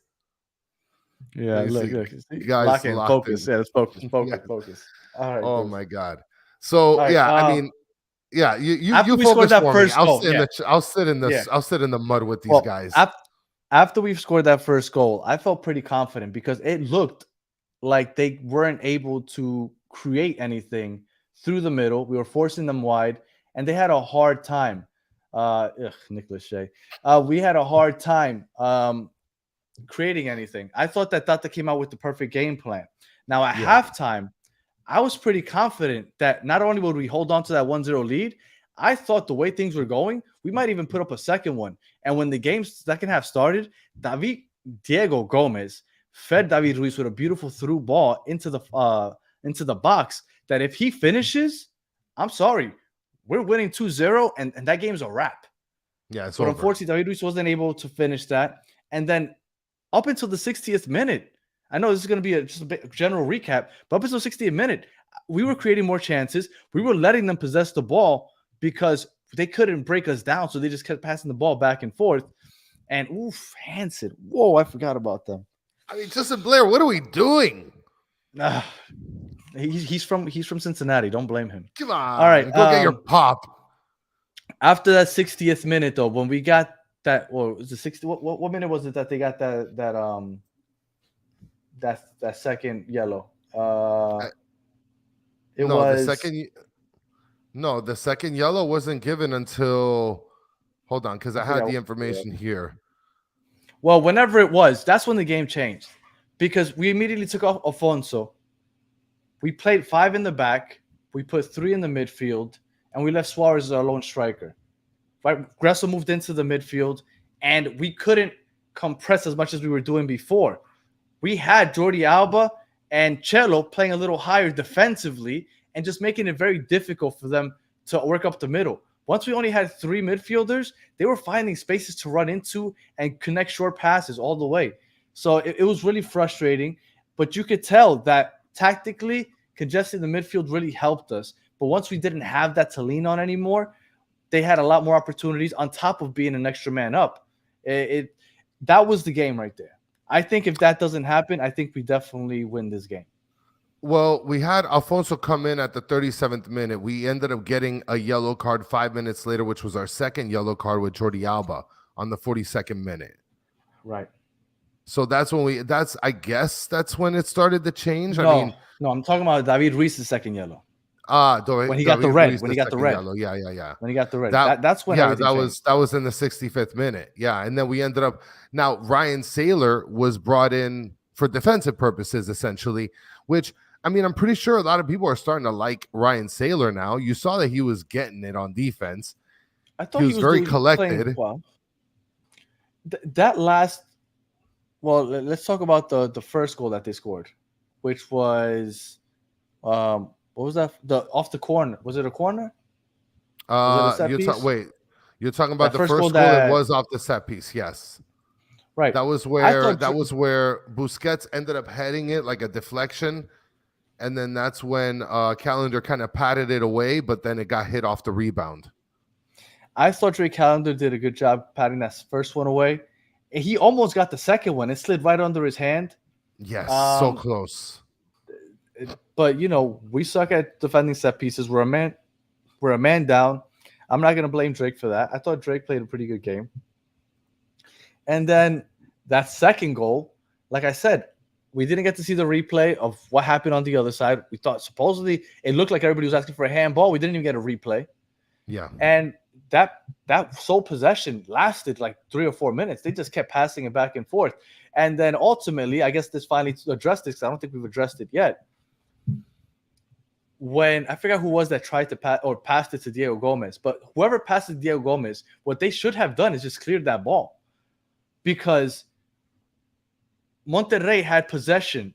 Yeah, look, you guys, focus. Yeah, let's focus. All right. Oh my God. So I mean, Yeah, you we focus scored that for me. first goal, I'll sit in this. yeah. I'll sit in the mud with these Well, guys. after we've scored that first goal, I felt pretty confident because it looked like they weren't able to create anything through the middle. We were forcing them wide, and they had a hard time. Nicholas Shea. We had a hard time creating anything. I thought that Tata came out with the perfect game plan. Now at halftime, I was pretty confident that not only would we hold on to that 1-0 lead, I thought the way things were going, we might even put up a second one. And when the game's second half started, Diego Gomez fed David Ruiz with a beautiful through ball into the box that if he finishes, I'm sorry, we're winning 2-0 and that game's a wrap. Yeah, it's but over. Unfortunately, David Ruiz wasn't able to finish that. And then up until the 60th minute, I know this is going to be just a general recap, but up until the 60th minute, we were creating more chances. We were letting them possess the ball because they couldn't break us down, so they just kept passing the ball back and forth. And Hansen, whoa, I forgot about them. I mean, Justin Blair, what are we doing? He's from Cincinnati. Don't blame him. Come on, all right, go get your pop. After that 60th minute, though, when we got that, well, it was the 60. What minute was it that they got that second yellow? The second yellow wasn't given until. Hold on, because I had the information here. Well, whenever it was, that's when the game changed, because we immediately took off Afonso. We played 5 in the back. We put 3 in the midfield, and we left Suarez as our lone striker. Right, Gressel moved into the midfield, and we couldn't compress as much as we were doing before. We had Jordi Alba and Cello playing a little higher defensively and just making it very difficult for them to work up the middle. Once we only had 3 midfielders, they were finding spaces to run into and connect short passes all the way. So it was really frustrating, but you could tell that tactically, congesting the midfield really helped us. But once we didn't have that to lean on anymore, they had a lot more opportunities on top of being an extra man up. That was the game right there. I think if that doesn't happen, I think we definitely win this game. Well, we had Alfonso come in at the 37th minute. We ended up getting a yellow card 5 minutes later, which was our second yellow card with Jordi Alba on the 42nd minute. Right. So that's when I guess that's when it started to change. No, I'm talking about David Ruiz's second yellow. When he got the red. When he got the red. Yellow. Yeah. When he got the red. That's when that was in the 65th minute. Yeah. And then we ended up, now Ryan Saylor was brought in for defensive purposes, essentially, which, I mean, I'm pretty sure a lot of people are starting to like Ryan Saylor now. You saw that he was getting it on defense. I thought he was very collected. Well. Let's talk about the first goal that they scored, which was what was that? Off the corner. Was it a corner? You're talking about the first goal that was off the set piece. Yes. Right. That was where Busquets ended up heading it like a deflection. And then that's when Callender kind of patted it away, but then it got hit off the rebound. I thought Drake Callender did a good job patting that first one away. He almost got the second one. It slid right under his hand. Yes, so close. But, we suck at defending set pieces. We're a man down. I'm not going to blame Drake for that. I thought Drake played a pretty good game. And then that second goal, like I said, we didn't get to see the replay of what happened on the other side. We thought supposedly it looked like everybody was asking for a handball. We didn't even get a replay. Yeah. And that sole possession lasted like 3 or 4 minutes. They just kept passing it back and forth. And then ultimately, I guess this finally addressed this, because I don't think we've addressed it yet. When I forgot who was that tried to passed it to Diego Gomez, but whoever passed it to Diego Gomez, what they should have done is just cleared that ball, because Monterrey had possession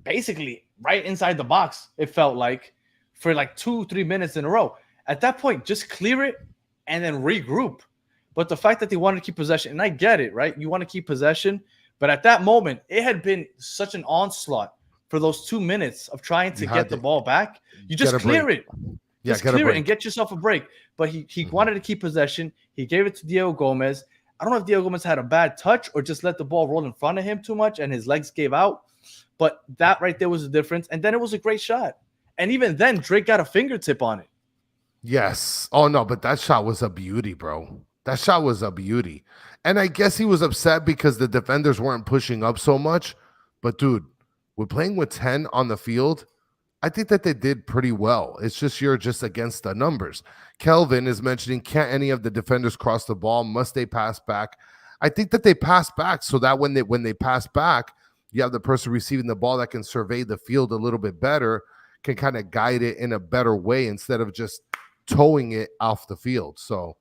basically right inside the box, it felt like, for like 2-3 minutes in a row. At that point, just clear it and then regroup. But the fact that they wanted to keep possession, and I get it, right? You want to keep possession, but at that moment, it had been such an onslaught for those 2 minutes of trying to get the ball back. You just clear it. Just clear it and get yourself a break. But he wanted to keep possession. He gave it to Diego Gomez. I don't know if Diego Gomez had a bad touch or just let the ball roll in front of him too much and his legs gave out. But that right there was the difference. And then it was a great shot. And even then, Drake got a fingertip on it. Yes. Oh no, but that shot was a beauty, bro. That shot was a beauty. And I guess he was upset because the defenders weren't pushing up so much. But dude, we're playing with 10 on the field. I think that they did pretty well. It's just you're just against the numbers. Kelvin is mentioning, can't any of the defenders cross the ball? Must they pass back? I think that they pass back so that when they pass back, you have the person receiving the ball that can survey the field a little bit better, can kind of guide it in a better way instead of just towing it off the field. So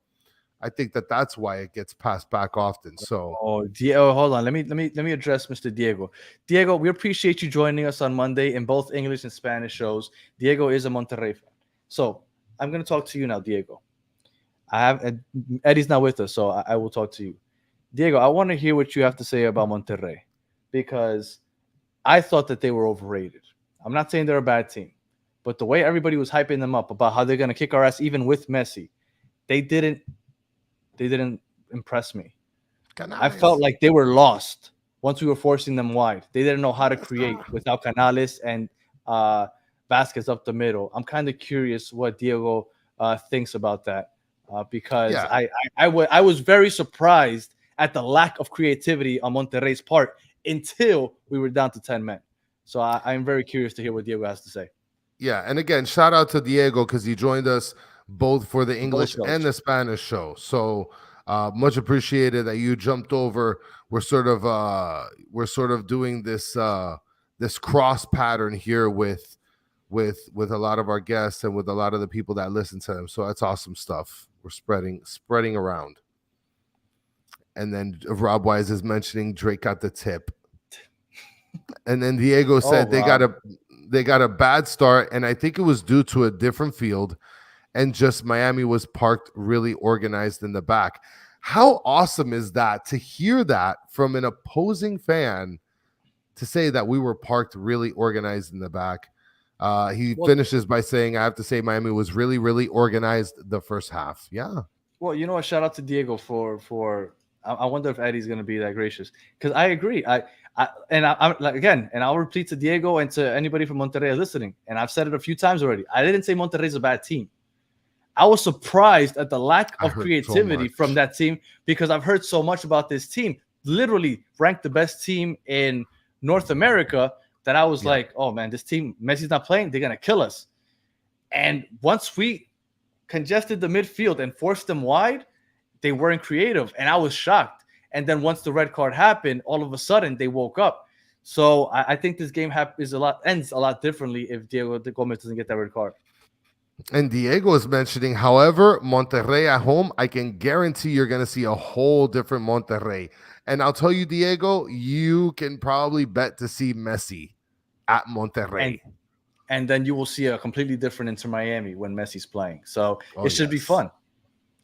I think that that's why it gets passed back often. So hold on. Let me address Mr. Diego. Diego, we appreciate you joining us on Monday in both English and Spanish shows. Diego is a Monterrey fan. So I'm going to talk to you now, Diego. Eddie's not with us, so I will talk to you. Diego, I want to hear what you have to say about Monterrey because I thought that they were overrated. I'm not saying they're a bad team, but the way everybody was hyping them up about how they're going to kick our ass even with Messi, they didn't impress me. I felt like they were lost once we were forcing them wide. They didn't know how to create without Canales and Vasquez up the middle. I'm kind of curious what Diego thinks about that because I was very surprised at the lack of creativity on Monterrey's part until we were down to 10 men. So I'm very curious to hear what Diego has to say. Yeah, and again, shout out to Diego because he joined us both for the English and the Spanish show. So much appreciated that you jumped over. We're sort of doing this this cross pattern here with a lot of our guests and with a lot of the people that listen to them. So that's awesome stuff. We're spreading around. And then Rob Wise is mentioning Drake got the tip. And then Diego said they got a bad start, and I think it was due to a different field, and just Miami was parked really organized in the back. How awesome is that to hear that from an opposing fan to say that we were parked really organized in the back? He finishes by saying, I have to say Miami was really, really organized the first half. Yeah. Well, you know what? Shout out to Diego for I wonder if Eddie's going to be that gracious because I agree. I'm like again, and I'll repeat to Diego and to anybody from Monterrey listening, and I've said it a few times already. I didn't say Monterrey is a bad team. I was surprised at the lack of creativity from that team because I've heard so much about this team, literally ranked the best team in North America, that I was like, oh man, this team, Messi's not playing, they're going to kill us. And once we congested the midfield and forced them wide, they weren't creative, and I was shocked. And then once the red card happened, all of a sudden they woke up. So I think this game ends a lot differently if Diego Gomez doesn't get that red card. And Diego is mentioning, however, Monterrey at home, I can guarantee you're going to see a whole different Monterrey. And I'll tell you, Diego, you can probably bet to see Messi at Monterrey. And then you will see a completely different Inter Miami when Messi's playing. So it should be fun.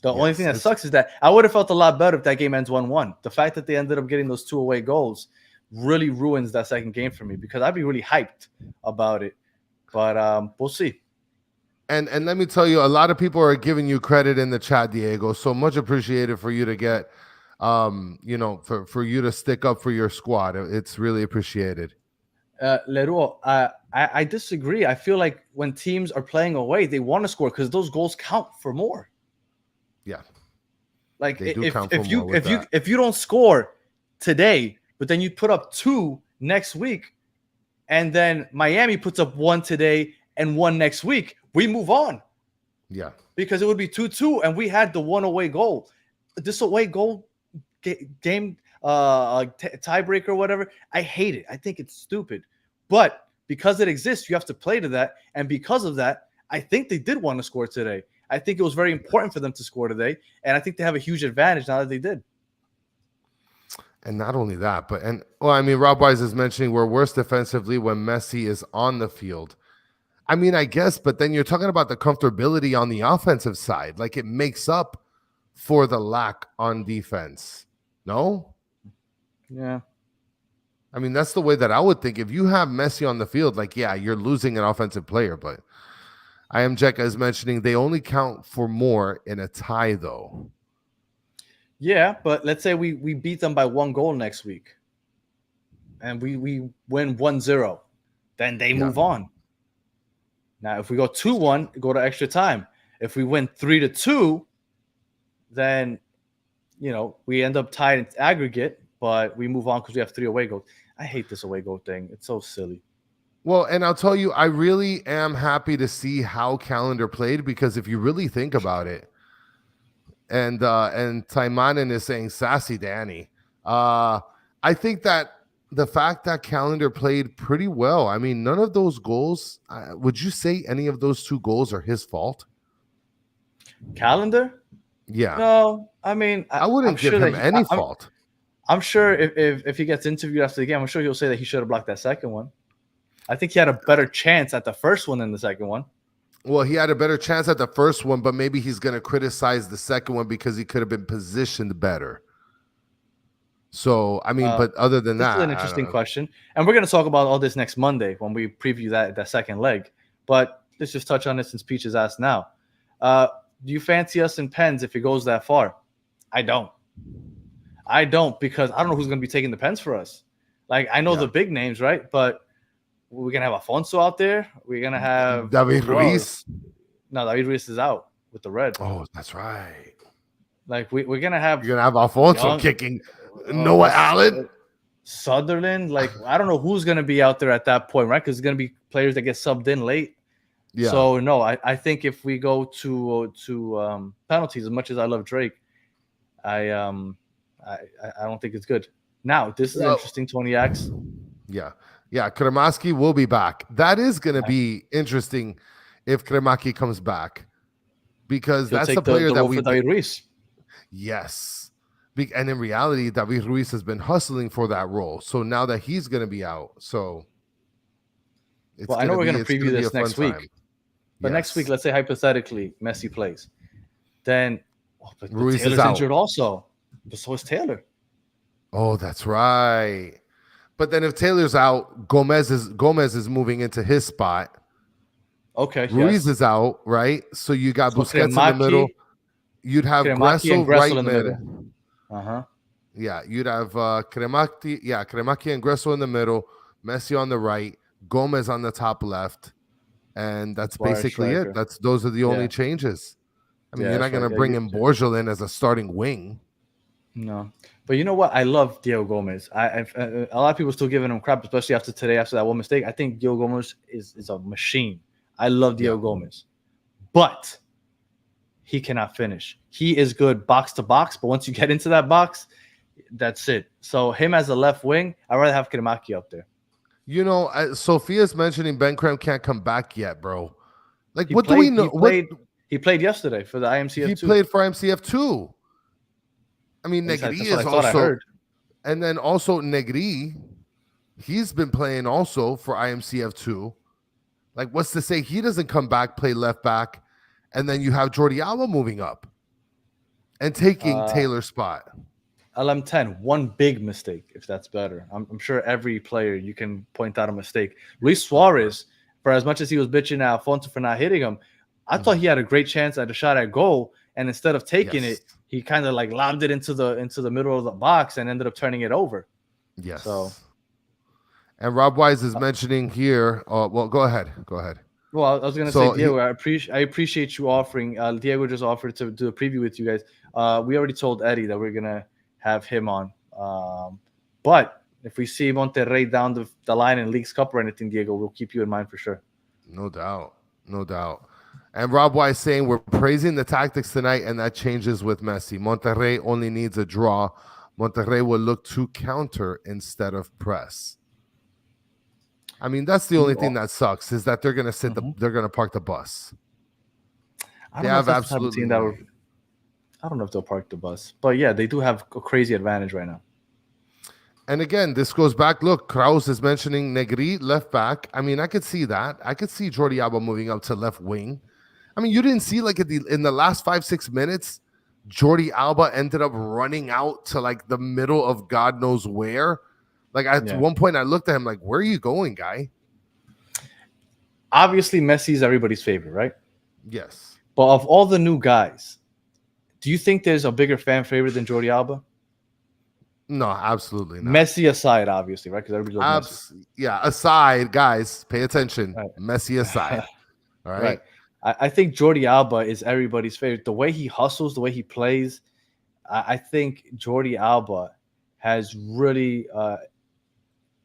The only thing that sucks is that I would have felt a lot better if that game ends 1-1. The fact that they ended up getting those 2 away goals really ruins that second game for me because I'd be really hyped about it. But we'll see. And let me tell you, a lot of people are giving you credit in the chat, Diego. So much appreciated for you to get, for you to stick up for your squad. It's really appreciated. Leroy, I disagree. I feel like when teams are playing away, they want to score because those goals count for more. Yeah, like if you don't score today, but then you put up 2 next week, and then Miami puts up 1 today and 1 next week, we move on. Yeah, because it would be 2-2, and we had the 1 away goal. This away goal game tiebreaker or whatever, I hate it. I think it's stupid, but because it exists, you have to play to that, and because of that, I think they did want to score today. I think it was very important for them to score today, and I think they have a huge advantage now that they did. And not only that, but Rob Wise is mentioning we're worse defensively when Messi is on the field. I mean, I guess, but then you're talking about the comfortability on the offensive side. Like it makes up for the lack on defense. No? Yeah. I mean, that's the way that I would think. If you have Messi on the field, like, yeah, you're losing an offensive player, but I am Jekka is mentioning they only count for more in a tie, though. Yeah, but let's say we beat them by 1 goal next week, and we win 1-0, then they move on. Now, if we go 2-1, go to extra time. If we win 3-2, then we end up tied in aggregate, but we move on because we have 3 away goals. I hate this away goal thing. It's so silly. Well, and I'll tell you, I really am happy to see how Calendar played, because if you really think about it, and Taimanen is saying sassy Danny, I think that the fact that Calendar played pretty well. I mean, none of those goals, would you say any of those 2 goals are his fault? Calendar? Yeah. No, I mean, I wouldn't give him any fault. I'm sure if he gets interviewed after the game, I'm sure he'll say that he should have blocked that second one. I think he had a better chance at the first one than the second one. Well, he had a better chance at the first one, but maybe he's going to criticize the second one because he could have been positioned better. So, I mean, but other than that, this is an interesting question. And we're going to talk about all this next Monday when we preview that second leg. But let's just touch on it since Peach is asked now. Do you fancy us in pens if it goes that far? I don't, because I don't know who's going to be taking the pens for us. Like, I know the big names, right? But we're going to have Afonso out there. We're going to have David Ruiz. No, David Ruiz is out with the red. Oh, that's right. Like, we're going to have... You're going to have Afonso kicking Noah Allen. Sutherland. Like, I don't know who's going to be out there at that point, right? Because it's going to be players that get subbed in late. Yeah. So, no, I think if we go to penalties, as much as I love Drake, I don't think it's good. Now, this is interesting, Tony X. Yeah. Yeah, Kremaski will be back. That is going to be interesting if Kremaki comes back, because that's the player that we... David Ruiz. Yes. And in reality, David Ruiz has been hustling for that role. So now that he's going to be out, so... I know we're going to preview this next week. But next week, let's say hypothetically, Messi plays. Then Ruiz Taylor's is out. Injured also. But so is Taylor. Oh, that's right. But then if Taylor's out, Gomez is moving into his spot. Okay. Ruiz is out, right? So you got Busquets in the middle. You'd have Gressel right in the middle. Uh-huh. Yeah, you'd have Kremaki and Gressel in the middle, Messi on the right, Gomez on the top left, and that's basically it. Those are the only changes. I mean, you're not going to bring in Borgel in as a starting wing. No, but you know what? I love Diego Gomez. A lot of people still giving him crap, especially after today, after that one mistake. I think Diego Gomez is a machine. I love Diego Gomez, but he cannot finish. He is good box to box, but once you get into that box, that's it. So him as a left wing, I'd rather have Kremaki up there. You know, Sophia's mentioning Ben Krem can't come back yet, bro. Like, what do we know? He played yesterday for the IMCF2. He played for IMCF2. I mean, Negri is also, and then also Negri, he's been playing also for IMCF2. Like, what's to say he doesn't come back, play left back, and then you have Jordi Alba moving up and taking Taylor's spot. LM10, one big mistake, if that's better. I'm sure every player you can point out a mistake. Luis Suarez, for as much as he was bitching at Alfonso for not hitting him, I thought he had a great chance at a shot at goal, and instead of taking it, he kind of like lobbed it into the middle of the box and ended up turning it over. Yes. So, and Rob Wise is mentioning here. Well, go ahead. Well, I was gonna say, Diego, I appreciate you offering. Diego just offered to do a preview with you guys. We already told Eddie that we're gonna have him on. But if we see Monterrey down the line in Leagues Cup or anything, Diego, we'll keep you in mind for sure. No doubt. And Rob Wise saying we're praising the tactics tonight, and that changes with Messi. Monterrey only needs a draw. Monterrey will look to counter instead of press. I mean, that's the only thing that sucks, is that they're going to they're going to park the bus. I don't know if they'll park the bus, but yeah, they do have a crazy advantage right now. And again, this goes back. Look, Kraus is mentioning Negri, left back. I mean, I could see that. I could see Jordi Alba moving up to left wing. I mean, you didn't see like in the last 5-6 minutes, Jordi Alba ended up running out to like the middle of God knows where. Like at one point, I looked at him like, "Where are you going, guy?" Obviously, Messi is everybody's favorite, right? Yes. But of all the new guys, do you think there's a bigger fan favorite than Jordi Alba? No, absolutely not. Messi aside, obviously, right? Because everybody loves Messi. Yeah, aside, guys, pay attention. Right. Messi aside. All right. I think Jordi Alba is everybody's favorite. The way he hustles, the way he plays, I think Jordi Alba has really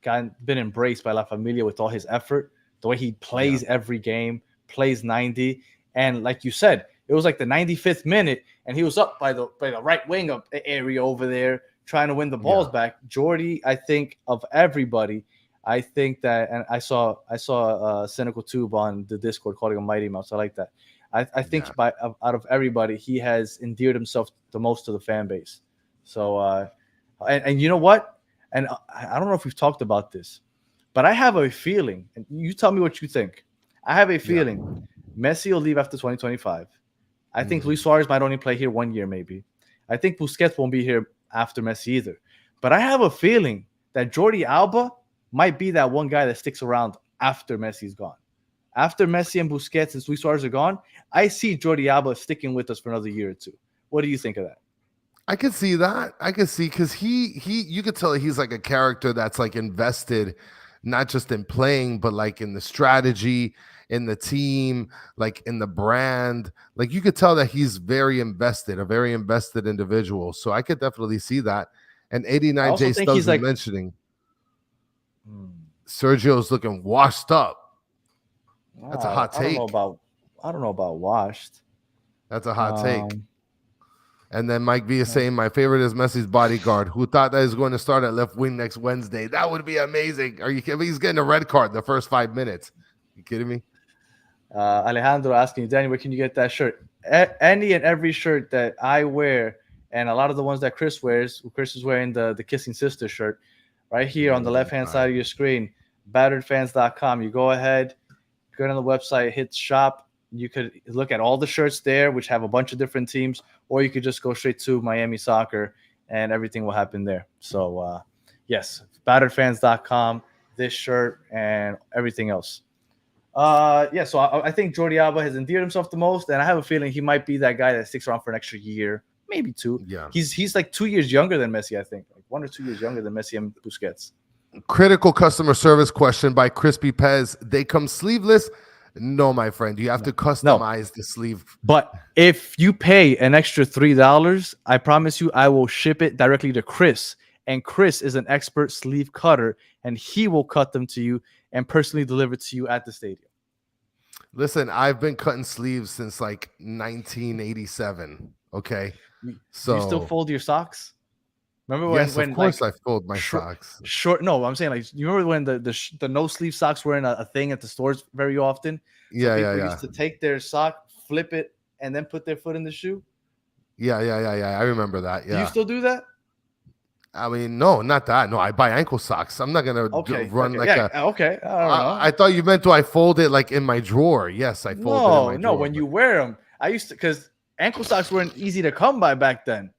been embraced by La Familia with all his effort. The way he plays every game, plays 90, and like you said, it was like the 95th minute, and he was up by the right wing of area over there trying to win the balls back. Jordi, I think of everybody, I think that, and I saw Cynical Tube on the Discord calling him Mighty Mouse. I like that. I think out of everybody, he has endeared himself the most to the fan base. So, and you know what? And I don't know if we've talked about this, but I have a feeling, and you tell me what you think. I have a feeling Messi will leave after 2025. I think Luis Suarez might only play here 1 year, maybe. I think Busquets won't be here after Messi either. But I have a feeling that Jordi Alba might be that one guy that sticks around after Messi's gone. After Messi and Busquets and Luis Suarez are gone, I see Jordi Alba sticking with us for another year or two. What do you think of that? I can see that. I can see, because you could tell he's like a character that's like invested, not just in playing, but like in the strategy, in the team, like in the brand. Like you could tell that he's very invested, a very invested individual. So I could definitely see that. And 89J Stubbs is mentioning Sergio's looking washed up. That's a hot take. I don't know about washed. That's a hot take. And then Mike V is saying, my favorite is Messi's bodyguard. Who thought that he's going to start at left wing next Wednesday? That would be amazing. Are you kidding me? He's getting a red card the first 5 minutes. You kidding me? Alejandro asking, Danny, where can you get that shirt? Any and every shirt that I wear, and a lot of the ones that Chris wears, Chris is wearing the Kissing Sister shirt right here on the left-hand side of your screen, batteredfans.com. You go ahead, go on the website, hit shop. You could look at all the shirts there, which have a bunch of different teams, or you could just go straight to Miami Soccer and everything will happen there. So, yes, batteredfans.com, this shirt and everything else. So I think Jordi Alba has endeared himself the most, and I have a feeling he might be that guy that sticks around for an extra year, maybe two. Yeah, he's like 2 years younger than Messi, I think, like 1 or 2 years younger than Messi and Busquets. Critical customer service question by Crispy Pez. They come sleeveless? No, my friend. You have to customize the sleeve. But if you pay an extra $3, I promise you, I will ship it directly to Chris. And Chris is an expert sleeve cutter, and he will cut them to you and personally deliver to you at the stadium. Listen, I've been cutting sleeves since like 1987. Okay, so do you still fold your socks? Remember when? Of course, I fold my socks. No, I'm saying, like, you remember when the no sleeve socks were in a thing at the stores very often? So people used to take their sock, flip it, and then put their foot in the shoe. Yeah. I remember that. Yeah. Do you still do that? I mean, no, not that. No, I buy ankle socks. I'm not gonna run Okay. I thought you meant, do I fold it like in my drawer? Yes, I fold it in my drawer. No, when you wear them, I used to, because ankle socks weren't easy to come by back then.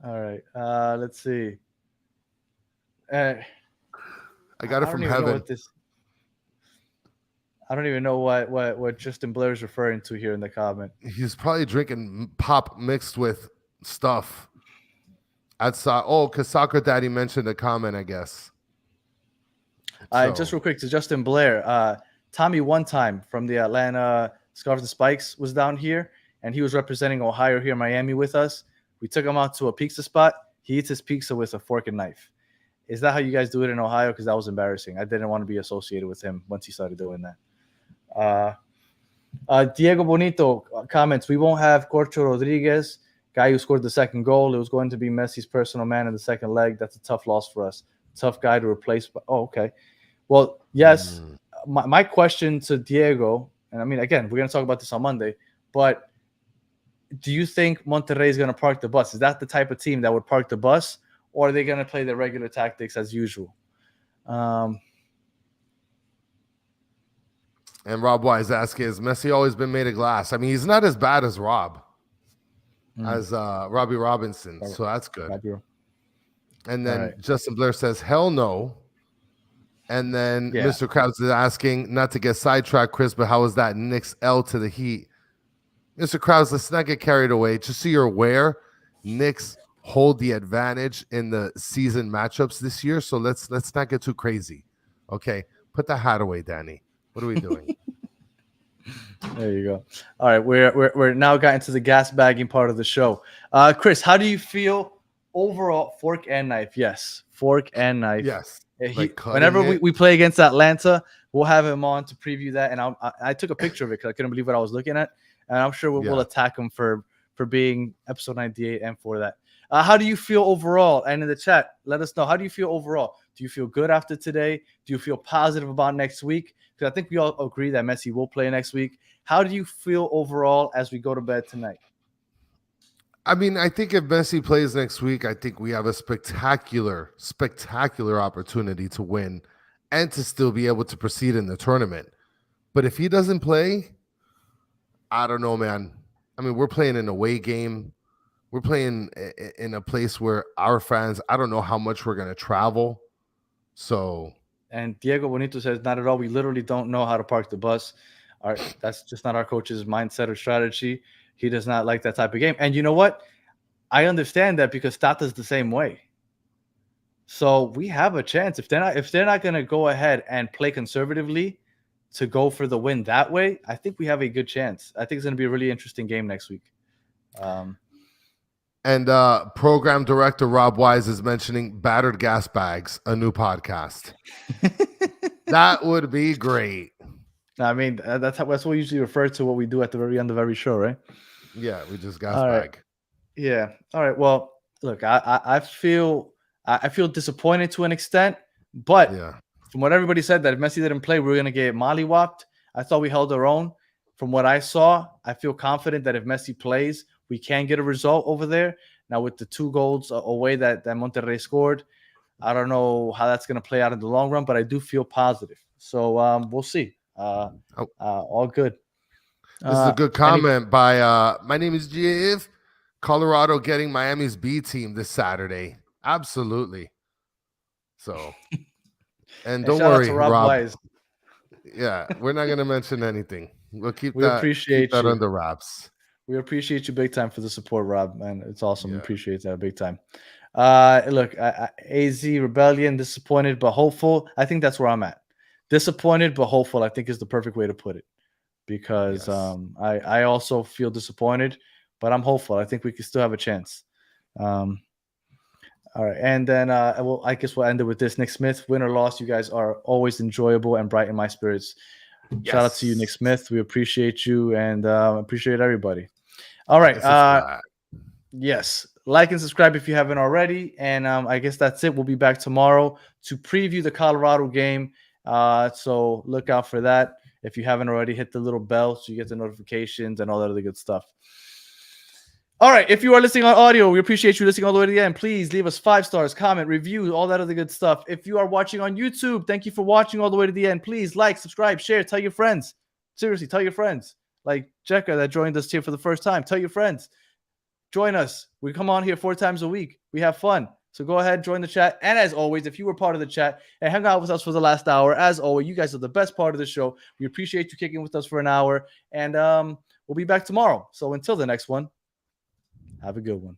All right. Let's see. I got it from heaven. I don't even know what Justin Blair is referring to here in the comment. He's probably drinking pop mixed with stuff. Because Soccer Daddy mentioned a comment, I guess. Just real quick to Justin Blair. Tommy One Time from the Atlanta Scarves and Spikes was down here, and he was representing Ohio here in Miami with us. We took him out to a pizza spot. He eats his pizza with a fork and knife. Is that how you guys do it in Ohio? Because that was embarrassing. I didn't want to be associated with him once he started doing that. Diego Bonito comments, we won't have Corcho Rodriguez, guy who scored the second goal. It was going to be Messi's personal man in the second leg. That's a tough loss for us. Tough guy to replace. Okay. Well, yes. My question to Diego, and I mean, again, we're going to talk about this on Monday, but do you think Monterrey is going to park the bus? Is that the type of team that would park the bus, or are they going to play their regular tactics as usual? And Rob Wise asking, has Messi always been made of glass? I mean, he's not as bad as Robbie Robinson, so that's good. And then Justin Blair says, hell no. And then Mr. Krabs is asking, not to get sidetracked, Chris, but how was that Knicks L to the Heat? Mr. Krabs, let's not get carried away. Just so you're aware, Knicks hold the advantage in the season matchups this year, so let's not get too crazy. Okay, put the hat away, Danny. What are we doing? There you go. All right, we're now got into the gas bagging part of the show. Chris, how do you feel overall? Fork and knife, yes, fork and knife. Yes, Whenever we play against Atlanta, we'll have him on to preview that. And I took a picture of it because I couldn't believe what I was looking at. And I'm sure we'll attack him for being episode 98 and for that. How do you feel overall? And in the chat, let us know. How do you feel overall? Do you feel good after today? Do you feel positive about next week? Because I think we all agree that Messi will play next week. How do you feel overall as we go to bed tonight? I mean, I think if Messi plays next week, I think we have a spectacular opportunity to win and to still be able to proceed in the tournament. But if he doesn't play, I don't know, man. I mean, we're playing an away game. We're playing in a place where our fans, I don't know how much we're going to travel. So. And Diego Bonito says, not at all. We literally don't know how to park the bus. That's just not our coach's mindset or strategy. He does not like that type of game. And you know what? I understand that because Tata's the same way. So we have a chance. If they're not going to go ahead and play conservatively to go for the win that way, I think we have a good chance. I think it's going to be a really interesting game next week. And program director Rob Wise is mentioning Battered Gas Bags, a new podcast. That would be great. I mean, that's what we usually refer to what we do at the very end of every show, right? Yeah, we just gas bag. Right. Yeah. All right. Well, look, I feel disappointed to an extent, but from what everybody said, that if Messi didn't play, we were going to get mollywopped. I thought we held our own. From what I saw, I feel confident that if Messi plays, we can get a result over there. Now, with the 2 goals away that Monterrey scored, I don't know how that's going to play out in the long run, but I do feel positive. So we'll see. All good. This is a good comment by my name is Jeff. Colorado getting Miami's B team this Saturday. Absolutely. So, and don't worry, Rob. Wise. Yeah, we're not going to mention anything. We'll keep that under wraps. We appreciate you big time for the support, Rob, man. It's awesome. We appreciate that big time. Look, AZ Rebellion, disappointed but hopeful. I think that's where I'm at. Disappointed but hopeful, I think, is the perfect way to put it. Because I also feel disappointed, but I'm hopeful. I think we can still have a chance. All right, and then I guess we'll end it with this. Nick Smith, win or loss, you guys are always enjoyable and bright in my spirits. Yes. Shout out to you, Nick Smith. We appreciate you and appreciate everybody. All right. Yes. Like and subscribe if you haven't already. And I guess that's it. We'll be back tomorrow to preview the Colorado game. So look out for that. If you haven't already, hit the little bell so you get the notifications and all that other good stuff. All right. If you are listening on audio, we appreciate you listening all the way to the end. Please leave us 5 stars, comment, review, all that other good stuff. If you are watching on YouTube, thank you for watching all the way to the end. Please like, subscribe, share, tell your friends. Seriously, tell your friends. Like Jekka that joined us here for the first time. Tell your friends. Join us. We come on here 4 times a week. We have fun. So go ahead, join the chat. And as always, if you were part of the chat and hang out with us for the last hour, as always, you guys are the best part of the show. We appreciate you kicking with us for an hour. And we'll be back tomorrow. So until the next one, have a good one.